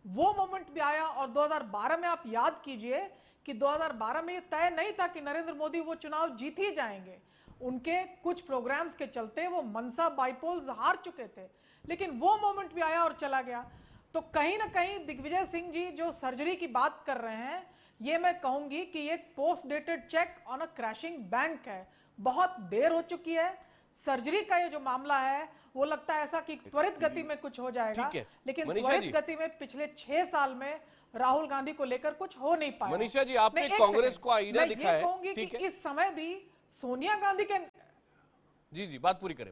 वो मोमेंट भी आया। और 2012 में आप याद कीजिए कि 2012 में ये तय नहीं था कि नरेंद्र मोदी वो चुनाव जीत ही जाएंगे। उनके कुछ प्रोग्राम्स के चलते वो मनसा बाइपोल्स हार चुके थे, लेकिन वो मोमेंट भी आया और चला गया। तो कहीं ना कहीं दिग्विजय सिंह जी जो सर्जरी की बात कर रहे हैं, ये मैं कहूंगी कि ये post dated cheque on a crashing bank है। बहुत देर हो चुकी है। सर्जरी का ये जो मामला है, वो लगता है ऐसा कि त्वरित गति में कुछ हो जाएगा, लेकिन त्वरित गति में पिछले 6 साल में राहुल गांधी को लेकर कुछ हो नहीं पाया। मनीषा जी, आपने कांग्रेस को आईना दिखाया है। मैं कहूंगी कि इस समय भी सोनिया गांधी के जी बात पूरी करें।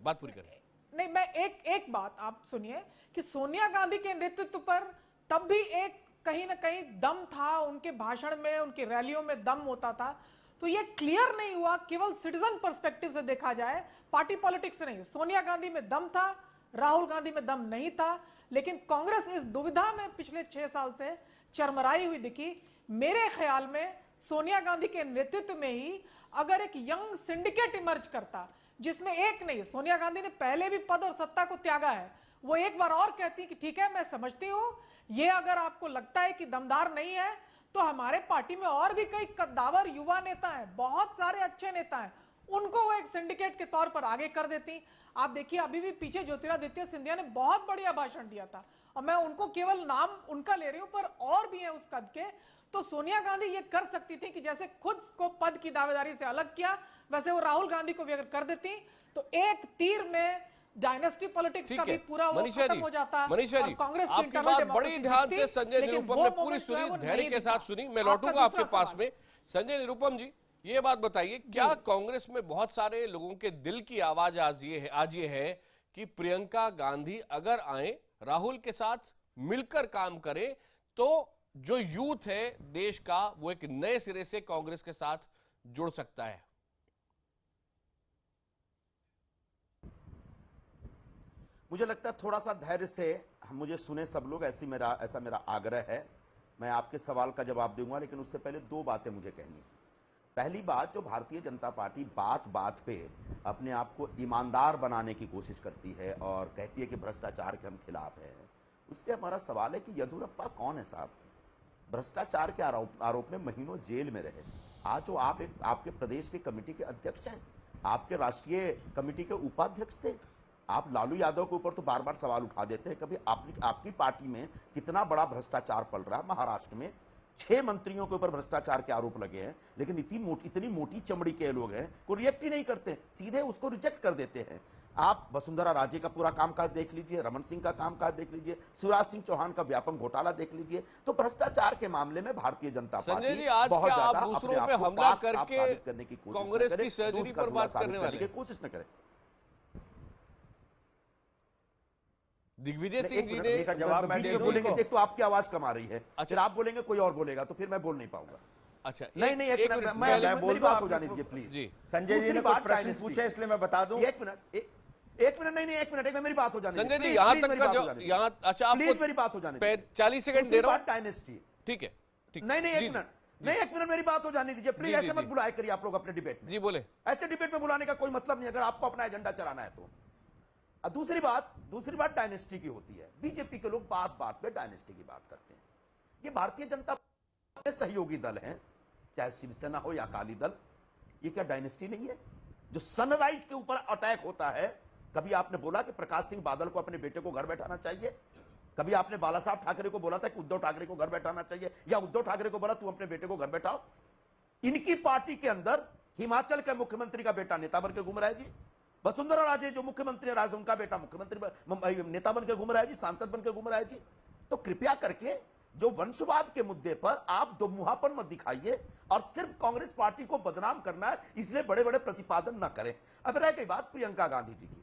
नहीं, मैं एक बात आप सुनिए कि सोनिया गांधी के नेतृत्व पर तब भी एक कहीं ना कहीं दम था, उनके भाषण में, उनकी रैलियों में दम होता था। तो ये क्लियर नहीं हुआ, केवल सिटीजन पर्सपेक्टिव से देखा जाए, पार्टी पॉलिटिक्स से नहीं। सोनिया गांधी में दम था, राहुल गांधी में दम नहीं था, लेकिन कांग्रेस इस दुविधा में पिछले 6 साल से चरमराई हुई दिखी। मेरे ख्याल में सोनिया गांधी के नेतृत्व में ही अगर एक यंग सिंडिकेट इमर्ज करता, जिसमें एक नहीं, सोनिया गांधी ने पहले भी पद और सत्ता को त्यागा है, वो एक बार और कहती कि ठीक है, मैं समझती हूं, ये अगर आपको लगता है कि दमदार नहीं है, तो हमारे पार्टी में और भी कई कद्दावर युवा नेता हैं, बहुत सारे अच्छे नेता हैं, उनको वो एक सिंडिकेट के तौर पर आगे कर देती। आप देखिए, अभी भी पीछे ज्योतिरादित्य सिंधिया ने बहुत बढ़िया भाषण दिया था, और मैं उनको केवल नाम उनका ले रही हूं, पर और भी हैं उस कद के। तो सोनिया गांधी ये कर सकती थी कि जैसे खुद को पद की दावेदारी से अलग किया, वैसे वो राहुल गांधी को भी अगर कर देती, तो एक तीर में डायनेस्टी पॉलिटिक्स का भी पूरा वो खत्म हो जाता। मनीषा जी, आपकी बात बड़ी ध्यान से संजय निरुपम ने पूरी सुनी, धैर्य के साथ सुनी। मैं लौटूंगा आपके पास में। संजय निरुपम जी, ये बात बताइए, क्या कांग्रेस में बहुत सारे लोगों के दिल की आवाज आज ये है कि प्रियंका गांधी अगर आए, राहुल के साथ मिलकर काम करे, तो जो यूथ है देश का, वो एक नए सिरे से कांग्रेस के साथ जुड़ सकता है? मुझे लगता है थोड़ा सा धैर्य से मुझे सुने सब लोग, ऐसा मेरा आग्रह है। मैं आपके सवाल का जवाब दूंगा, लेकिन उससे पहले 2 बातें मुझे कहनी है। पहली बात, जो भारतीय जनता पार्टी बात बात पे अपने आप को ईमानदार बनाने की कोशिश करती है और कहती है कि भ्रष्टाचार के हम खिलाफ हैं, उससे हमारा सवाल है कि येदियुरप्पा कौन है साहब? भ्रष्टाचार के आरोप में महीनों जेल में रहे। आज जो आपके प्रदेश के कमेटी के अध्यक्ष हैं, आपके राष्ट्रीय कमेटी के उपाध्यक्ष थे, आप लालू यादव के ऊपर तो बार बार सवाल उठा देते हैं। कभी आपकी पार्टी में कितना बड़ा भ्रष्टाचार पल रहा है? महाराष्ट्र में 6 मंत्रियों के ऊपर भ्रष्टाचार के आरोप लगे हैं, लेकिन इतनी मोटी चमड़ी के लोग हैं को रिएक्ट ही नहीं करते, सीधे उसको रिजेक्ट कर देते हैं। आप वसुंधरा राजे का पूरा कामकाज देख लीजिए, रमन सिंह का कामकाज देख लीजिए, शिवराज सिंह चौहान का व्यापक घोटाला देख लीजिए। तो भ्रष्टाचार के मामले में भारतीय जनता पार्टी आज बहुत क्या ज्यादा आप दूसरों अपने पे आप को हमला पाक साफ करके साबित करने की कोशिश कांग्रेस की सर्जरी पर बात करने वाले कोशिश न करें। दिग्विजय सिंह जी एक ने जवाब मैं दे बोलेंगे, देख तो आपकी आवाज कम आ रही है, फिर आप बोलेंगे कोई और बोलेगा तो फिर मैं बोल नहीं पाऊंगा। अच्छा नहीं नहीं, एक मिनट मेरी बात हो जाने दीजिए प्लीज। जी संजय जी ने कुछ प्रश्न पूछे इसलिए मैं बता दूं। एक मिनट नहीं, एक मिनट मेरी बात हो जाने संजय जी, यहाँ तक का जो यहाँ, अच्छा आपको प्लीज मेरी बात हो जाने दीजिए, 40 सेकंड दे रहा हूँ। डायनेस्टी, ठीक है, ठीक। नहीं एक मिनट नहीं, एक मिनट मेरी बात हो जाने दीजिए प्लीज। ऐसे मत बुलाए करिए आप लोग अपने डिबेट में। जी बोले। ऐसे डिबेट में बुलाने का कोई मतलब नहीं अगर आपको अपना एजेंडा चलाना है तो। दूसरी बात डायनेस्टी की होती है। बीजेपी के लोग बात बात पे डायनेस्टी की बात करते हैं। ये भारतीय जनता पार्टी सहयोगी दल हैं, चाहे शिवसेना हो या अकाली दल। ये क्या डायनेस्टी नहीं है? जो सनराइज के ऊपर अटैक होता है, कभी आपने बोला कि प्रकाश सिंह बादल को अपने बेटे को घर बैठाना चाहिए? कभी आपने बाला साहब ठाकरे को बोला था कि उद्धव ठाकरे को घर बैठाना चाहिए, या उद्धव ठाकरे को बोला तू अपने बेटे को घर बैठाओ? इनकी पार्टी के अंदर हिमाचल के मुख्यमंत्री का बेटा नेता बन के घूम रहा है जी। वसुंधरा राजे जो मुख्यमंत्री है राज, उनका बेटा मुख्यमंत्री नेता बन के घूम रहा है जी, सांसद बन के घूम रहा है जी। तो कृपया करके जो वंशवाद के मुद्दे पर आप दोमुहापन मत दिखाइए और सिर्फ कांग्रेस पार्टी को बदनाम करना है इसलिए बड़े बड़े प्रतिपादन न करें। अब रह गई बात प्रियंका गांधी जी की,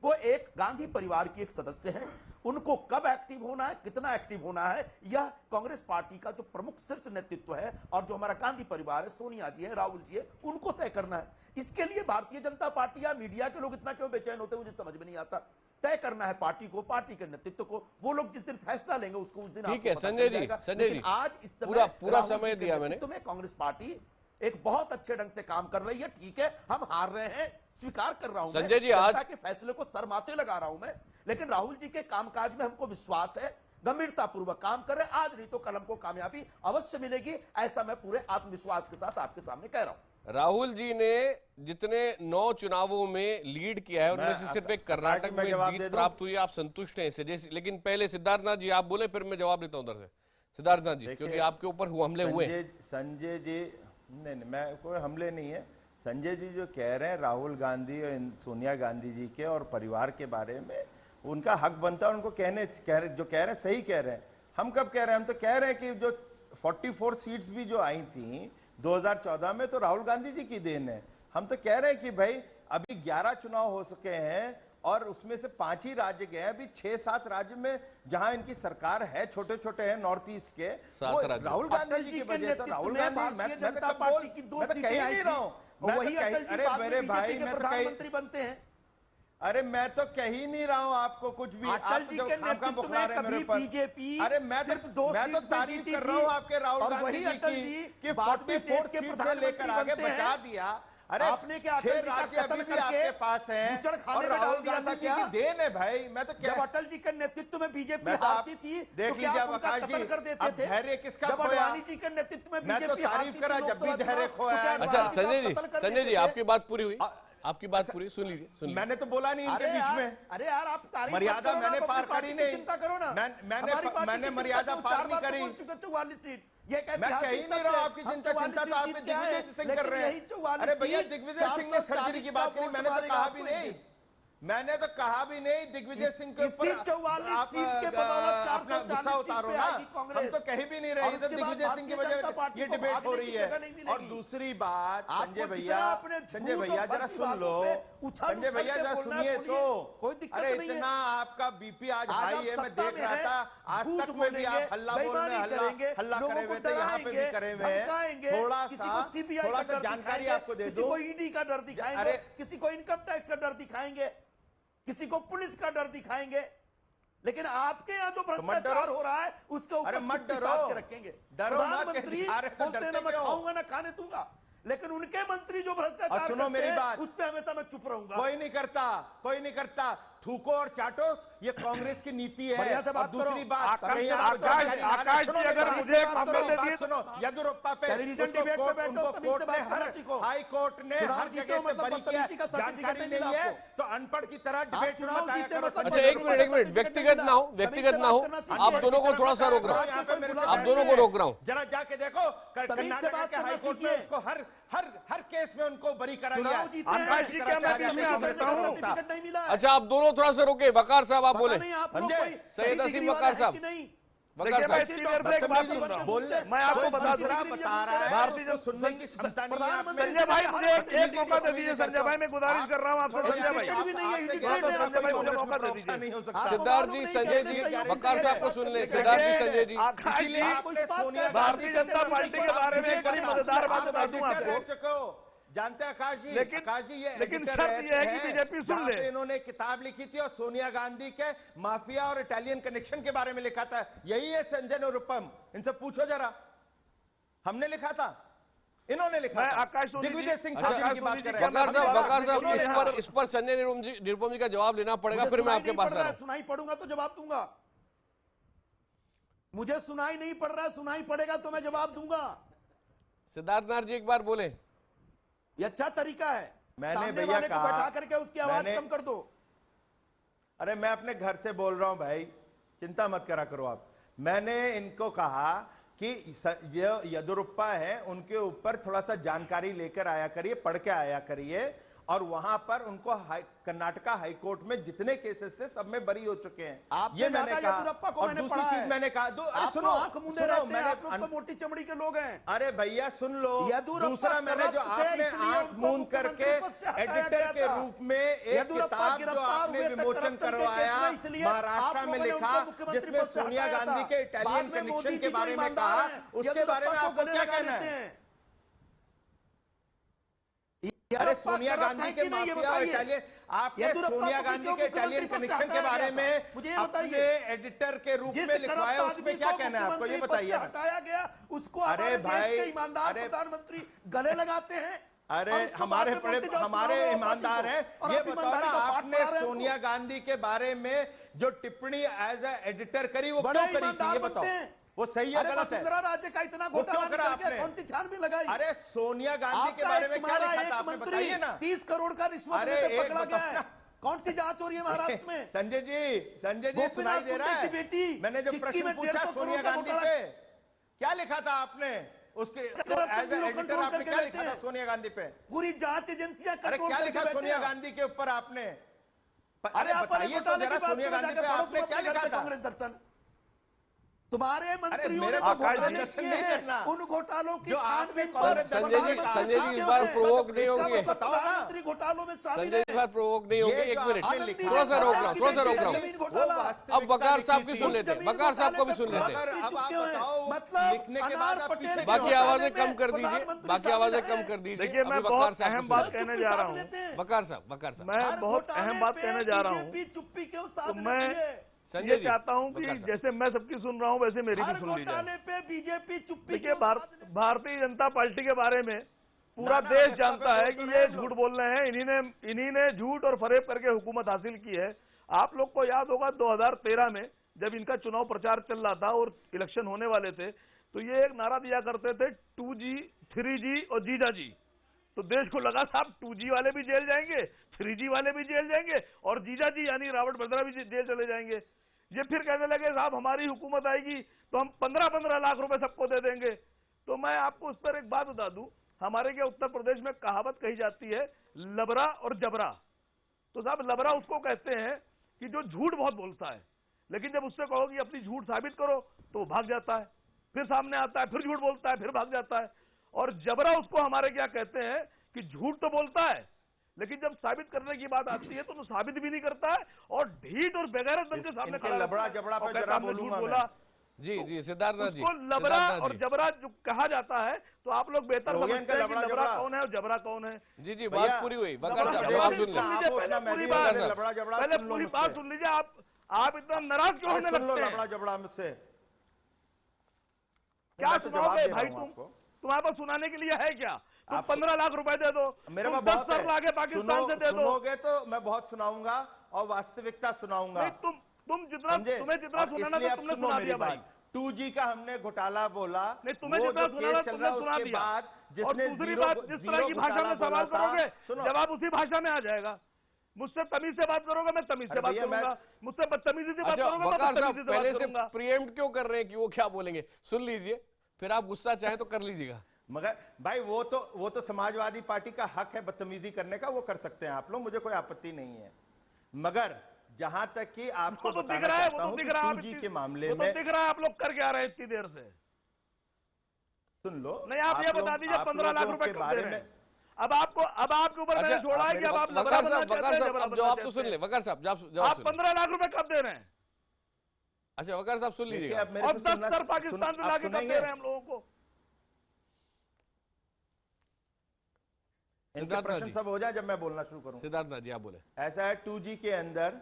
वो एक गांधी परिवार की एक सदस्य है। उनको कब एक्टिव होना है, कितना एक्टिव होना है, यह कांग्रेस पार्टी का जो प्रमुख शीर्ष नेतृत्व है और जो हमारा गांधी परिवार है, सोनिया जी है, राहुल जी है, उनको तय करना है। इसके लिए भारतीय जनता पार्टी या मीडिया के लोग इतना क्यों बेचैन होते हैं मुझे समझ में नहीं आता। तय करना है पार्टी को, पार्टी के नेतृत्व को। वो लोग जिस दिन फैसला लेंगे उसको उस दिन ठीक है संजय जी, आज इस समय पूरा समय दिया मैंने। तुम्हें कांग्रेस पार्टी एक बहुत अच्छे ढंग से काम कर रही है। ठीक है, हम हार रहे हैं, स्वीकार कर रहा हूं संजय जी। आज के फैसले को सरमाते लगा रहा हूं मैं, लेकिन राहुल जी के कामकाज में हमको विश्वास है, गंभीरता पूर्वक काम कर रहे हैं। आज नहीं तो कल हमको कामयाबी अवश्य मिलेगी, ऐसा मैं पूरे आत्मविश्वास के साथ आपके सामने कह रहा हूं। राहुल जी ने जितने 9 चुनावों में लीड किया है उनमें से सिर्फ एक कर्नाटक में जीत प्राप्त हुई। आप संतुष्ट हैं इससे? जैसे, लेकिन पहले सिद्धार्थनाथ जी आप बोले, फिर मैं जवाब देता हूं उधर से। सिद्धार्थनाथ जी, क्योंकि आपके ऊपर हमले हुए। संजय जी, नहीं मैं कोई हमले नहीं है। संजय जी जो कह रहे हैं राहुल गांधी और सोनिया गांधी जी के और परिवार के बारे में, उनका हक बनता है उनको जो कह रहे हैं सही कह रहे हैं। हम कब कह रहे हैं? हम तो कह रहे हैं कि जो 44 सीट्स भी जो आई थी 2014 में तो राहुल गांधी जी की देन है। हम तो कह रहे हैं कि भाई अभी 11 चुनाव हो सके हैं और उसमें से 5 ही राज्य गए हैं। अभी 6-7 राज्य में जहां इनकी सरकार है, छोटे छोटे हैं नॉर्थ ईस्ट के, राहुल गांधी जी की वजह से। राहुल गांधी, मैं जनता पार्टी की 2 सीटें आई थी, वही अटल जी बाद में बीजेपी के प्रधानमंत्री बनते हैं। अरे मैं तो कह ही नहीं रहा हूं आपको कुछ भी। अटल जी के नेतृत्व में कभी बीजेपी सिर्फ 2 सीट पे जीती थी आपके राहुल और वही अटल जी बाद में देश के प्रधानमंत्री बनते हैं। अरे आपने क्या अटल जी का कत्ल करके पास है बूचड़ खाने में डाल दिया था क्या? देन है भाई। मैं तो जब अटल जी के नेतृत्व में बीजेपी हारती थी तो क्या आप उनका कत्ल कर देते थे? जब अडवाणी जी के नेतृत्व में बीजेपी हारती थी लोकसभा चुनाव, अच्छा संजय जी आपकी बात पूरी हुई? आपकी बात पूरी सुन लीजिए। मैंने तो बोला नहीं इनके बीच में। अरे यार आप मर्यादा मैंने पार करी नहीं। चिंता करो ना, मैंने मर्यादा पार नहीं करी। 44 सीट ये मैं कह ही नहीं रहा आपकी चिंता तो आप दिग्विजय सिंह कर रहे हैं। अरे भैया दिग्विजय सिंह ने सर्जरी की बात करी, मैंने तो कहा भी नहीं। मैंने तो कहा भी नहीं दिग्विजय सिंह के ऊपर 44 सीट के बदौलत 440 सीट पे आएगी कांग्रेस। हम तो कहीं भी नहीं रहे, दिग्विजय सिंह की वजह ये डिबेट हो रही है। और दूसरी बात संजय भैया जरा सुन लो, संजय भैया जरा सुनिए तो। अरे इतना आपका बीपी आज हाई है, मैं देख रहा था। आज तक में भी आप हल्ला बोल रहे हैं, हल्ला करे हुए थे, यहाँ पे भी करे हुए हैं। थोड़ा सा जानकारी आपको दे दूं। किसी को ईडी का डर दिखाएंगे, किसी को इनकम टैक्स का डर दिखाएंगे, किसी को पुलिस का डर दिखाएंगे, लेकिन आपके यहाँ जो भ्रष्टाचार हो रहा है उसके ऊपर चुप्पी साध के रखेंगे। प्रधानमंत्री बोलते हैं ना मैं खाऊंगा ना खाने दूंगा, लेकिन उनके मंत्री जो भ्रष्टाचार करते हैं उस पर हमेशा मैं चुप रहूंगा। कोई नहीं करता। थूको और चाटो, ये कांग्रेस की नीति है। बढ़िया से बात दूसरी बात आकाश जी अगर मुझे सुनो, येदियुरप्पा पे टेलीविजन डिबेट पे बैठो तभी से बात करना सीखो। हाई कोर्ट ने हर जगह से बरी किया, जानकारी नहीं है तो अनपढ़ की तरह डिबेट में बताया करो। अच्छा एक मिनट व्यक्तिगत ना हो, आप दोनों को थोड़ा सा रोक रहा हूँ, आप दोनों को रोक रहा हूँ। जरा जाके देखो कर्नाटक के हाई कोर्ट में उनको हर केस में उनको बरी करा गया। अच्छा आप दोनों थोड़ा सा रोके। वकार साहब आप बोले, सैयद असीम वकार साहब। देखिए मैं इतनी देर से एक बात सुन रहा हूँ, मैं आपको बता दूं, भारतीय जनता सुनने की क्षमता नहीं है। संजय भाई मुझे एक मौका दे दीजिए। संजय भाई मैं गुजारिश कर रहा हूँ आपसे, संजय भाई संजय भाई मुझे मौका दे दीजिए। सिद्धार्थ जी, संजय जी, वकार साहब को सुन ले। सिद्धार्थ जी, संजय जी, भारतीय जनता पार्टी के बारे में एक बड़ी मजेदार बात बता दूं आपको, जानते हैं आकाश जी, लेकिन शर्त यह है कि बीजेपी सुन ले। इन्होंने किताब लिखी थी और सोनिया गांधी के माफिया और इटालियन कनेक्शन के बारे में लिखा था। यही है संजय निरुपम, इनसे पूछो जरा, हमने लिखा था, इन्होंने लिखा था। आकाश दिग्विजय सिंह की बात कर रहे हैं। वकार साहब, इस पर संजय निरुपम जी का जवाब लेना पड़ेगा, फिर मैं आपके पास आ रहा हूं। सुनाई पड़ूंगा तो जवाब दूंगा। मुझे सुनाई नहीं पड़ रहा है, सुनाई पड़ेगा तो मैं जवाब दूंगा। सिद्धार्थ नाथ जी एक बार बोले, ये अच्छा तरीका है। मैंने सामने भैया वाले को बैठा करके उसकी आवाज कम कर दो। अरे मैं अपने घर से बोल रहा हूं भाई, चिंता मत करा करो आप। मैंने इनको कहा कि ये येदियुरप्पा है, उनके ऊपर थोड़ा सा जानकारी लेकर आया करिए, पढ़ के आया करिए। और वहां पर उनको कर्नाटका हाईकोर्ट में जितने केसेस थे सब में बरी हो चुके हैं। ये मैंने कहा। और दूसरी चीज मैंने कहा, सुनो, आंख मूंदे रहते हैं, आप लोग तो मोटी चमड़ी के लोग हैं। अरे भैया सुन लो, दूसरा मैंने जो आपने आंख मूंद करके एडिटर के रूप में एक किताब जो आपने विमोचन करवाया महाराष्ट्र में लिखा, जिसमें सोनिया गांधी के इटालियन कनेक्शन के बारे में कहा, उसके बारे में आपको क्या कहना है? अरे सोनिया गांधी के माफिया और इटालियन, आपने सोनिया गांधी के इटालियन कनेक्शन के बारे में अपने एडिटर के रूप में लिखवाया, उसमें क्या कहना है आपको, ये बताइए। हटाया गया उसको, अरे भाई, ईमानदार प्रधानमंत्री गले लगाते हैं। अरे हमारे ईमानदार हैं। ये बताओ ना, आपने सोनिया गांधी के बारे में जो टिप्पणी एज ए एडिटर करी वो क्यों करी थी, ये बताओ, वो सही है गलत है? वसुंधरा राजे का इतना घोटाला करके कौन सी छानबीन लगाई? अरे सोनिया गांधी के बारे में क्या लिखा था आपने, बताइए ना। 30 करोड़ का रिश्वत लेते पकड़ा गया है। कौन सी जांच हो रही है महाराष्ट्र में? संजय जी सुनाई दे रहा है? मैंने जो प्रश्न पूछा सोनिया गांधी पे, क्या लिखा था आपने उसके एज एडिटर, आपने क्या लिखा था सोनिया गांधी पे? पूरी जांच एजेंसियां कंट्रोल करके बैठे हैं। क्या लिखा सोनिया गांधी के ऊपर आपने? अरे बताइए तो जरा, सोनिया गांधी पे आपने क्या लिखा था? कांग्रेस दर्शन तुम्हारे मंत्रियों ने जो घोटाले किए हैं, उन घोटालों की छानबीन पर संजय जी इस बार प्रोवोक नहीं होंगे। प्रधानमंत्री घोटालों में शामिल संजय इस बार प्रोवोक नहीं होंगे। एक मिनट, थोड़ा सा रोक रहा हूँ। अब वकार साहब की सुन लेते हैं, वकार साहब को भी सुन लेते हैं। मतलब बाकी आवाजें कम कर दीजिए, बाकी आवाजें कम कर दीजिए। देखिए मैं बहुत अहम बात कहने जा रहा हूँ। वकार साहब, मैं बहुत अहम बात कहने जा रहा हूँ। चुप्पी क्यों साथ मैं ये चाहता हूं कि जैसे मैं सबकी सुन रहा हूं वैसे मेरी भी सुन ली जाए। पे बीजेपी चुप्पी। देखिए भारतीय जनता पार्टी के बारे में पूरा देश जानता है कि ये झूठ बोल रहे हैं। इन्हीं ने झूठ और फरेब करके हुकूमत हासिल की है। आप लोग को याद होगा 2013 में जब इनका चुनाव प्रचार चल रहा था और इलेक्शन होने वाले थे, तो ये एक नारा दिया करते थे 2G 3G और जीजा जी। तो देश को लगा साहब 2G वाले भी जेल जाएंगे, 3G वाले भी जेल जाएंगे और जीजा जी यानी रावत वड्रा भी जेल चले जाएंगे। ये फिर कहने लगे साहब हमारी हुकूमत आएगी तो हम 15-15 लाख रुपए सबको दे देंगे। तो मैं आपको उस पर एक बात बता दूं, हमारे क्या उत्तर प्रदेश में कहावत कही जाती है लबरा और जबरा। तो साहब लबरा उसको कहते हैं कि जो झूठ बहुत बोलता है, लेकिन जब उससे कहो कि अपनी झूठ साबित करो तो वो भाग जाता है, फिर सामने आता है, फिर झूठ बोलता है, फिर भाग जाता है। और जबरा उसको हमारे क्या कहते हैं कि झूठ तो बोलता है लेकिन जब साबित करने की बात आती है तो साबित भी नहीं करता है और ढीठ और बेगैरत बन के सामने खड़ा लबड़ा जबड़ा पे जरा बोला। जी सिद्धार्थ जी, उसको लबड़ा और जबरा जो कहा जाता है तो आप लोग बेहतर समझते हैं कि लबड़ा कौन है और जबरा कौन है। जी बात पूरी हुई। पहले पूरी बात सुन लीजिए। आप इतना नाराज क्यों होने लगते हैं? लबड़ा जबड़ा मुझसे क्या सुनाओगे भाई? तुम्हारे पास सुनाने के लिए है क्या? तुम 15 लाख रुपए दे दो, मेरे पास 10 सर लागे पाकिस्तान से दे दो। सुनोगे तो मैं बहुत सुनाऊंगा और वास्तविकता सुनाऊंगा। तुम जितना तुम्हें जितना सुनाना था तुमने सुना दिया भाई। 2G का हमने घोटाला बोला, नहीं तुम्हें जितना सुनाना तुमने सुना दिया। और दूसरी बात, जिस तरह की भाषा में सवाल करोगे जवाब उसी भाषा में आ जाएगा। मुझसे तमीज से बात करोगे मैं तमीज से बात करूंगा, मुझसे बदतमीजी से बात करोगे मैं बदतमीजी से पहले से प्रीएम्प्ट क्यों कर रहे हैं कि वो क्या बोलेंगे? सुन लीजिए, फिर आप गुस्सा चाहे तो कर लीजिएगा। मगर भाई वो तो समाजवादी पार्टी का हक है बदतमीजी करने का, वो कर सकते हैं आप लोग, मुझे कोई आपत्ति नहीं है। मगर जहां तक कि आपको तो दिख बताना रहा है, चाहता वो हूं तो कि दिख रहा है, 2G के मामले वो तो में दिख रहा है आप लोग कर क्या रहे हैं इतनी देर से। सुन लो, नहीं आप ये बता दीजिए 15 लाख रुपए कब दे रहे हैं? अब आपके ऊपर मैंने छोड़ा है कि अब आप वकार साहब जवाब तो सुन ले। वकार साहब जवाब आप 15 लाख रुपए कब दे रहे हैं? अच्छा वकार साहब सुन लीजिएगा। अब 10 सर पाकिस्तान से लाके कब दे रहे हैं हम लोगों को? इनके प्रश्न सब हो जाए जब मैं बोलना शुरू करूं। सिद्धार्थनाथ जी आप बोले। ऐसा है 2G के अंदर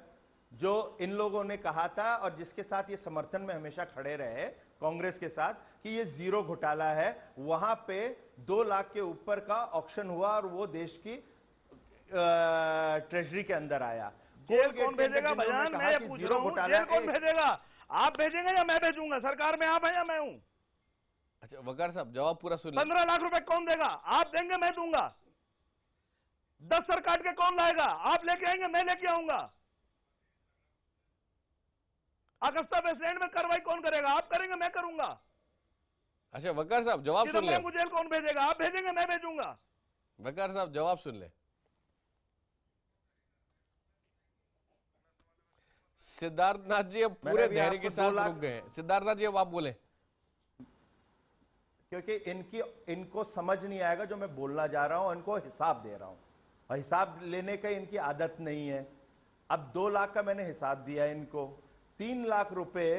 जो इन लोगों ने कहा था और जिसके साथ ये समर्थन में हमेशा खड़े रहे कांग्रेस के साथ कि ये जीरो घोटाला है, वहां पे 2 लाख के ऊपर का ऑक्शन हुआ और वो देश की ट्रेजरी के अंदर आया। जेल कौन भेजेगा भैया? मैं ये पूछ रहा हूं, जेल कौन भेजेगा? आप भेजेंगे या मैं भेजूंगा? सरकार में आप हैं या मैं हूं? अच्छा वकार साहब जवाब पूरा सुन। 15 लाख रुपए कौन देगा? आप देंगे मैं दूंगा? 10 सर काट के कौन लाएगा? आप लेके आएंगे मैं लेके आऊंगा? अगस्ता वेस्टलैंड में कार्रवाई कौन करेगा? आप करेंगे मैं करूंगा? अच्छा वकार साहब जवाब सुन ले। मुझे जेल कौन भेजेगा? आप भेजेंगे मैं भेजूंगा? वकार साहब जवाब सुन ले। सिद्धार्थनाथ जी अब पूरे धैर्य के साथ रुक गए। सिद्धार्थनाथ जी अब आप बोले। क्योंकि इनको समझ नहीं आएगा जो मैं बोलना जा रहा हूं, इनको हिसाब दे रहा हूं और हिसाब लेने का इनकी आदत नहीं है। अब 2 लाख का मैंने हिसाब दिया इनको, 3 लाख रुपए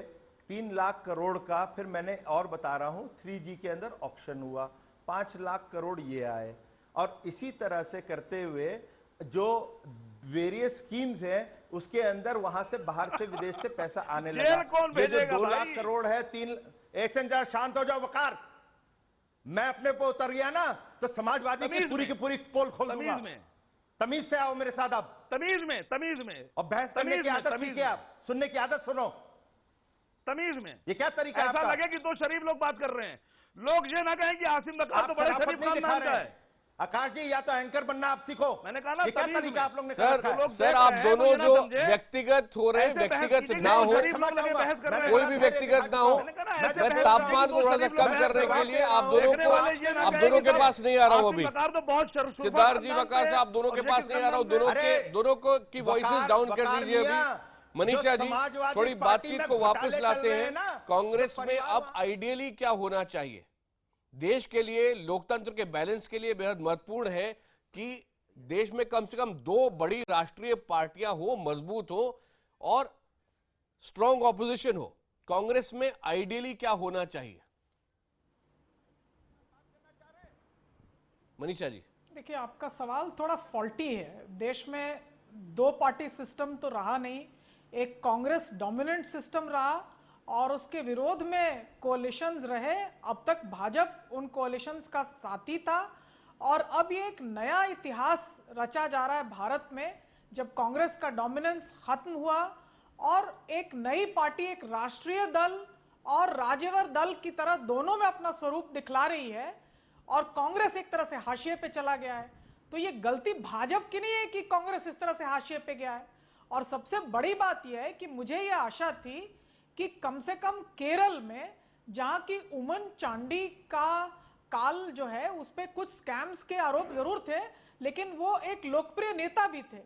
3 लाख करोड़ का फिर मैंने और बता रहा हूं 3G के अंदर ऑक्शन हुआ, 5 लाख करोड़ ये आए और इसी तरह से करते हुए जो वेरियस स्कीम्स हैं उसके अंदर वहां से बाहर से विदेश से पैसा आने लगा। ये जो 2 लाख करोड़ है 3 एक सेकंड शांत हो जाओ वकार। मैं अपने पे उतर गया ना तो समाजवादी की पूरी पोल खोल दूंगा। तमीज से आओ मेरे साथ। आप तमीज में और बहस करने की आदत सीखे। आप सुनने की आदत सुनो तमीज में। ये क्या तरीका है? ऐसा लगे कि 2 शरीफ लोग बात कर रहे हैं। लोग ये ना कहें कि आसिम नकवी तो बड़े शरीफ खानदान का है। आकाश जी या तो एंकर बनना आप सीखो। मैंने कहा ना क्या तरीका आप लोग ने सर आप दोनों जो व्यक्तिगत हो रहे हैं व्यक्तिगत ना हो, कोई भी व्यक्तिगत ना हो। मैं तापमान को थोड़ा सा कम करने के लिए आप दोनों के पास नहीं आ रहा हूं अभी। सिद्धार्थ जी वकार साहब आप दोनों के पास नहीं आ रहा हूं। दोनों को की वॉइसेस डाउन कर दीजिए अभी। मनीषा जी थोड़ी बातचीत को वापस लाते हैं। कांग्रेस में अब आइडियली क्या होना चाहिए? देश के लिए, लोकतंत्र के बैलेंस के लिए बेहद महत्वपूर्ण है कि देश में कम से कम 2 बड़ी राष्ट्रीय पार्टियां हो, मजबूत हो और स्ट्रॉन्ग ऑपोजिशन हो। कांग्रेस में आइडियली क्या होना चाहिए? मनीषा जी देखिए आपका सवाल थोड़ा फॉल्टी है। देश में 2 पार्टी सिस्टम तो रहा नहीं, एक कांग्रेस डोमिनेंट सिस्टम रहा और उसके विरोध में कोalitions रहे। अब तक भाजपा उन कोalitions का साथी था और अब ये एक नया इतिहास रचा जा रहा है भारत में, जब कांग्रेस का डोमिनेंस खत्म हुआ और एक नई पार्टी, एक राष्ट्रीय दल और राज्यवर दल की तरह दोनों में अपना स्वरूप दिखला रही है और कांग्रेस एक तरह से हाशिए पे चला गया है। तो ये गलती भाजपा की नहीं है कि कांग्रेस इस तरह से हाशिए पे गया है। और सबसे बड़ी बात यह है कि मुझे यह आशा थी कि कम से कम केरल में, जहां की उमन चांडी का काल जो है उस पर कुछ स्कैम्स के आरोप जरूर थे, लेकिन वो एक लोकप्रिय नेता भी थे।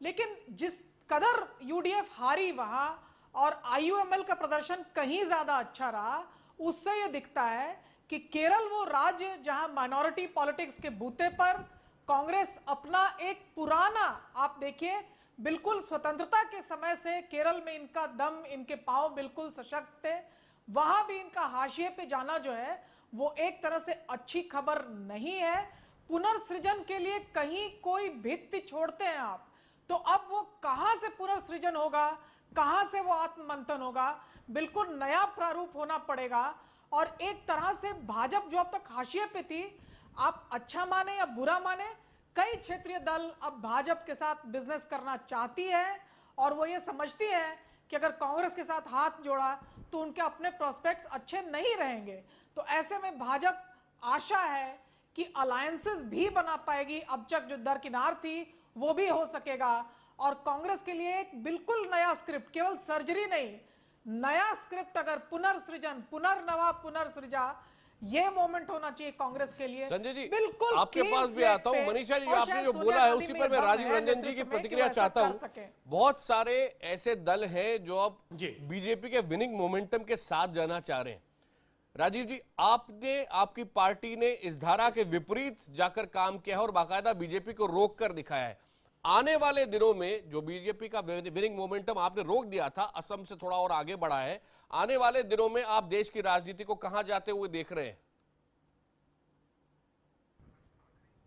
लेकिन जिस कदर यूडीएफ हारी वहां और आईयूएमएल का प्रदर्शन कहीं ज्यादा अच्छा रहा, उससे यह दिखता है कि केरल वो राज्य जहां माइनॉरिटी पॉलिटिक्स के बूते पर कांग्रेस अपना एक पुराना, आप देखिए बिल्कुल स्वतंत्रता के समय से केरल में इनका दम, इनके पांव बिल्कुल सशक्त थे, वहां भी इनका हाशिए पे जाना जो है वो एक तरह से अच्छी खबर नहीं है। पुनर्सृजन के लिए कहीं कोई भित्ति छोड़ते हैं आप, तो अब वो कहां से पुनर्सृजन होगा, कहां से वो आत्ममंथन होगा, बिल्कुल नया प्रारूप होना पड़ेगा। और एक तरह से भाजपा जो अब तक हाशिए पे थी, आप अच्छा माने या बुरा माने, कई क्षेत्रीय दल अब भाजपा के साथ बिजनेस करना चाहती है और वो ये समझती है कि अगर कांग्रेस के साथ हाथ जोड़ा तो उनके अपने प्रोस्पेक्ट्स अच्छे नहीं रहेंगे। तो ऐसे में भाजपा आशा है कि अलायंसेस भी बना पाएगी, अब तक जो दरकिनार थी वो भी हो सकेगा और कांग्रेस के लिए एक बिल्कुल नया स्क्रिप्ट, केवल सर्जरी नहीं, नया स्क्रिप्ट अगर पुनर्सृजन, पुनर्नवा पुनर्सृजा, ये मोमेंट होना चाहिए कांग्रेस के लिए। संजय जी, बिल्कुल आपके पास भी आता हूं। मनीषा जी, आपने जो बोला है उसी पर मैं राजीव रंजन जी की प्रतिक्रिया चाहता हूं। बहुत सारे ऐसे दल हैं जो अब बीजेपी के विनिंग मोमेंटम के साथ जाना चाह रहे हैं। राजीव जी, आपने, आपकी पार्टी ने इस धारा के विपरीत जाकर काम किया है और बाकायदा बीजेपी को रोक कर दिखाया है। आने वाले दिनों में जो बीजेपी का विनिंग मोमेंटम आपने रोक दिया था, असम से थोड़ा और आगे बढ़ा है, आने वाले दिनों में आप देश की राजनीति को कहां जाते हुए देख रहे हैं?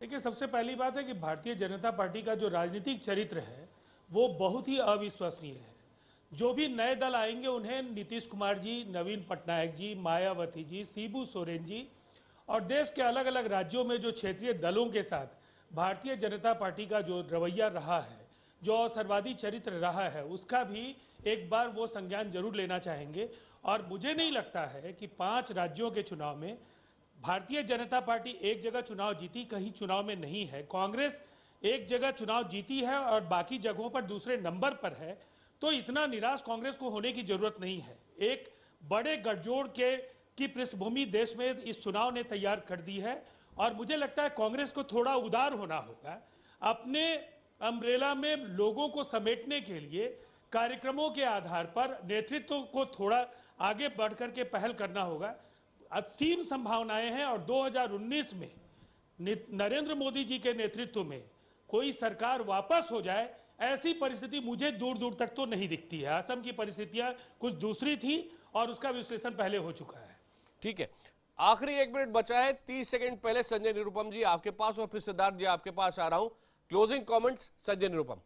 देखिए, सबसे पहली बात है कि भारतीय जनता पार्टी का जो राजनीतिक चरित्र है वो बहुत ही अविश्वसनीय है। जो भी नए दल आएंगे उन्हें नीतीश कुमार जी, नवीन पटनायक जी, मायावती जी, शिबू सोरेन जी और देश के अलग अलग राज्यों में जो क्षेत्रीय दलों के साथ भारतीय जनता पार्टी का जो रवैया रहा है, जो अवसरवादी चरित्र रहा है, उसका भी एक बार वो संज्ञान जरूर लेना चाहेंगे। और मुझे नहीं लगता है कि 5 राज्यों के चुनाव में भारतीय जनता पार्टी एक जगह चुनाव जीती, कहीं चुनाव में नहीं है। कांग्रेस एक जगह चुनाव जीती है और बाकी जगहों पर दूसरे नंबर पर है। तो इतना निराश कांग्रेस को होने की जरूरत नहीं है। एक बड़े गठजोड़ की पृष्ठभूमि देश में इस चुनाव ने तैयार कर दी है और मुझे लगता है कांग्रेस को थोड़ा उदार होना होगा। अपने अम्ब्रेला में लोगों को समेटने के लिए कार्यक्रमों के आधार पर नेतृत्व को थोड़ा आगे बढ़ करके पहल करना होगा। असीम संभावनाएं हैं और 2019 में नरेंद्र मोदी जी के नेतृत्व में कोई सरकार वापस हो जाए, ऐसी परिस्थिति मुझे दूर दूर तक तो नहीं दिखती है। असम की परिस्थितियां कुछ दूसरी थी और उसका विश्लेषण पहले हो चुका है। ठीक है, आखिरी 1 मिनट बचा है, 30 सेकंड पहले संजय निरुपम जी आपके पास और फिर सिद्धार्थ जी आपके पास आ रहा हूं। Closing comments Sanjay Nirupam.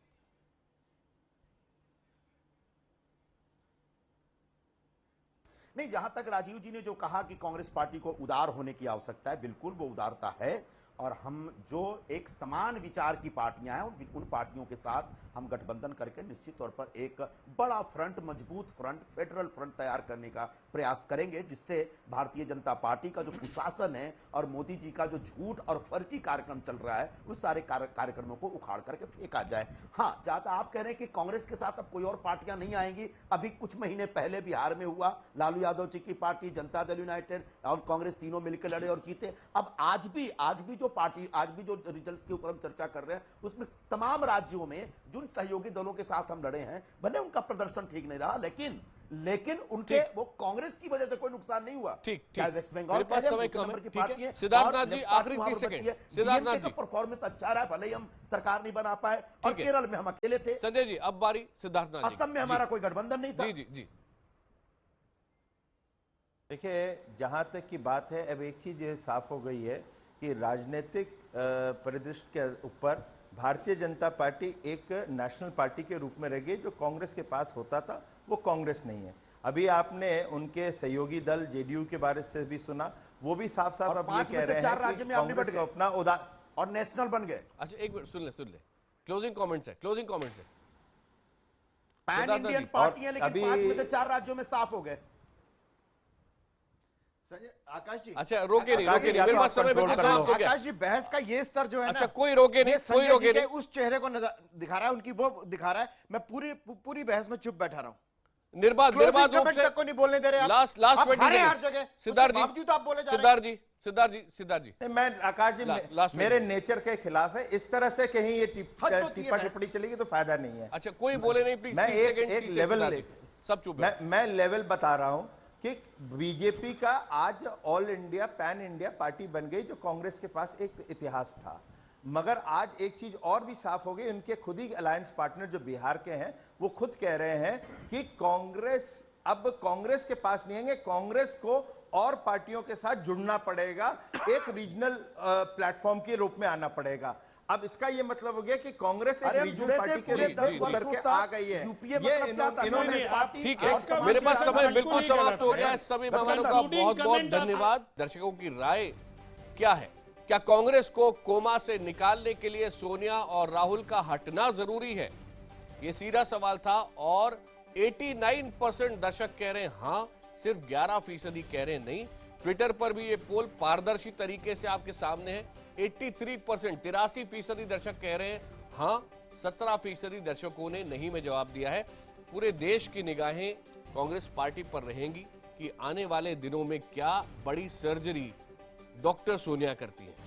नहीं, जहां तक राजीव जी ने जो कहा कि कांग्रेस पार्टी को उदार होने की आवश्यकता है, बिल्कुल वो उदारता है। और हम जो एक समान विचार की पार्टियां हैं उन पार्टियों के साथ हम गठबंधन करके निश्चित तौर पर एक बड़ा फ्रंट, मजबूत फ्रंट, फेडरल फ्रंट तैयार करने का प्रयास करेंगे, जिससे भारतीय जनता पार्टी का जो कुशासन है और मोदी जी का जो झूठ और फर्जी कार्यक्रम चल रहा है उस सारे कार्यक्रमों को उखाड़ करके फेंका जाए। हाँ, जहां तक आप कह रहे हैं कि कांग्रेस के साथ अब कोई और पार्टियां नहीं आएंगी, अभी कुछ महीने पहले बिहार में हुआ, लालू यादव जी की पार्टी, जनता दल यूनाइटेड और कांग्रेस तीनों मिलकर लड़े और जीते। अब आज भी जो पार्टी, आज भी जो रिजल्ट्स के ऊपर हम चर्चा कर रहे हैं उसमें तमाम राज्यों में जिन सहयोगी दलों के साथ हम लड़े हैं, भले उनका प्रदर्शन ठीक नहीं रहा, लेकिन उनके वो कांग्रेस की वजह से कोई नुकसान नहीं हुआ। चाहे वेस्ट बंगाल की पार्टी है, सिद्धार्थनाथ जी आखिरी 30 सेकंड। सिद्धार्थनाथ जी, परफॉर्मेंस अच्छा रहा, भले ही हम सरकार नहीं बना पाए और केरल में हम अकेले थे। संजय जी, अब बारी सिद्धार्थनाथ जी। असम में हमारा कोई गठबंधन नहीं था। जी। देखिए, जहां तक की बात है, अब एक चीज साफ हो गई है कि राजनीतिक परिदृश्य के ऊपर भारतीय जनता पार्टी एक नेशनल पार्टी के रूप में रह गई। जो कांग्रेस के पास होता था वो कांग्रेस नहीं है। अभी आपने उनके सहयोगी दल जेडीयू के बारे से भी सुना, वो भी साफ साफ अब ये कह रहे हैं कि कांग्रेस को अपना उदार और नेशनल बन गए। अच्छा, एक मिनट सुन ले। क्लोजिंग कमेंट्स है। पैन इंडियन पार्टी है, लेकिन 5 में से 4 राज्यों में साफ हो गए। आकाश जी, अच्छा रोके नहीं, मेरे पास समय बिल्कुल समाप्त हो गया। आकाश जी, बहस का ये स्तर जो है अच्छा, कोई रोके नहीं, उस चेहरे को दिखा रहा है, उनकी वो दिखा रहा है। मैं पूरी बहस में चुप बैठा रहा हूँ। निर्बाध रूप से को नहीं बोलने दे रहे आप। लास्ट 20 हर जगह सिद्धार्थ जी, सिद्धार्थ जी, मैं आकाश जी मेरे नेचर के खिलाफ है। इस तरह से कहीं ये टिप्पा टिप्पणी चलेगी तो फायदा नहीं है। अच्छा, कोई बोले नहीं प्लीज। मैं एक लेवल, सब चुप। मैं लेवल बता रहा हूं कि बीजेपी का आज all India, pan India party बन गई, जो कांग्रेस के पास एक इतिहास था। मगर आज एक चीज और भी साफ हो गई, उनके खुद ही अलायंस पार्टनर जो बिहार के हैं वो खुद कह रहे हैं कि कांग्रेस अब कांग्रेस के पास नहीं आएंगे, कांग्रेस को और पार्टियों के साथ जुड़ना पड़ेगा, एक रीजनल प्लेटफॉर्म के रूप में आना पड़ेगा। अब इसका ये मतलब हो गया कि कांग्रेस एक रीजनल पार्टी के रूप में आ गई है। ठीक है, मेरे पास समय बिल्कुल समाप्त हो गया। सभी मेहमानों का बहुत बहुत धन्यवाद। दर्शकों की राय क्या है? क्या कांग्रेस को कोमा से निकालने के लिए सोनिया और राहुल का हटना जरूरी है? ये सीधा सवाल था और 89% दर्शक कह रहे हैं हाँ, सिर्फ 11% कह रहे हैं नहीं। ट्विटर पर भी ये पोल पारदर्शी तरीके से आपके सामने है। 83%, 83% दर्शक कह रहे हैं हाँ, 17% दर्शकों ने नहीं में जवाब दिया है। पूरे देश की निगाहें कांग्रेस पार्टी पर रहेंगी। कि आने वाले दिनों में क्या बड़ी सर्जरी डॉक्टर सोनिया करती हैं।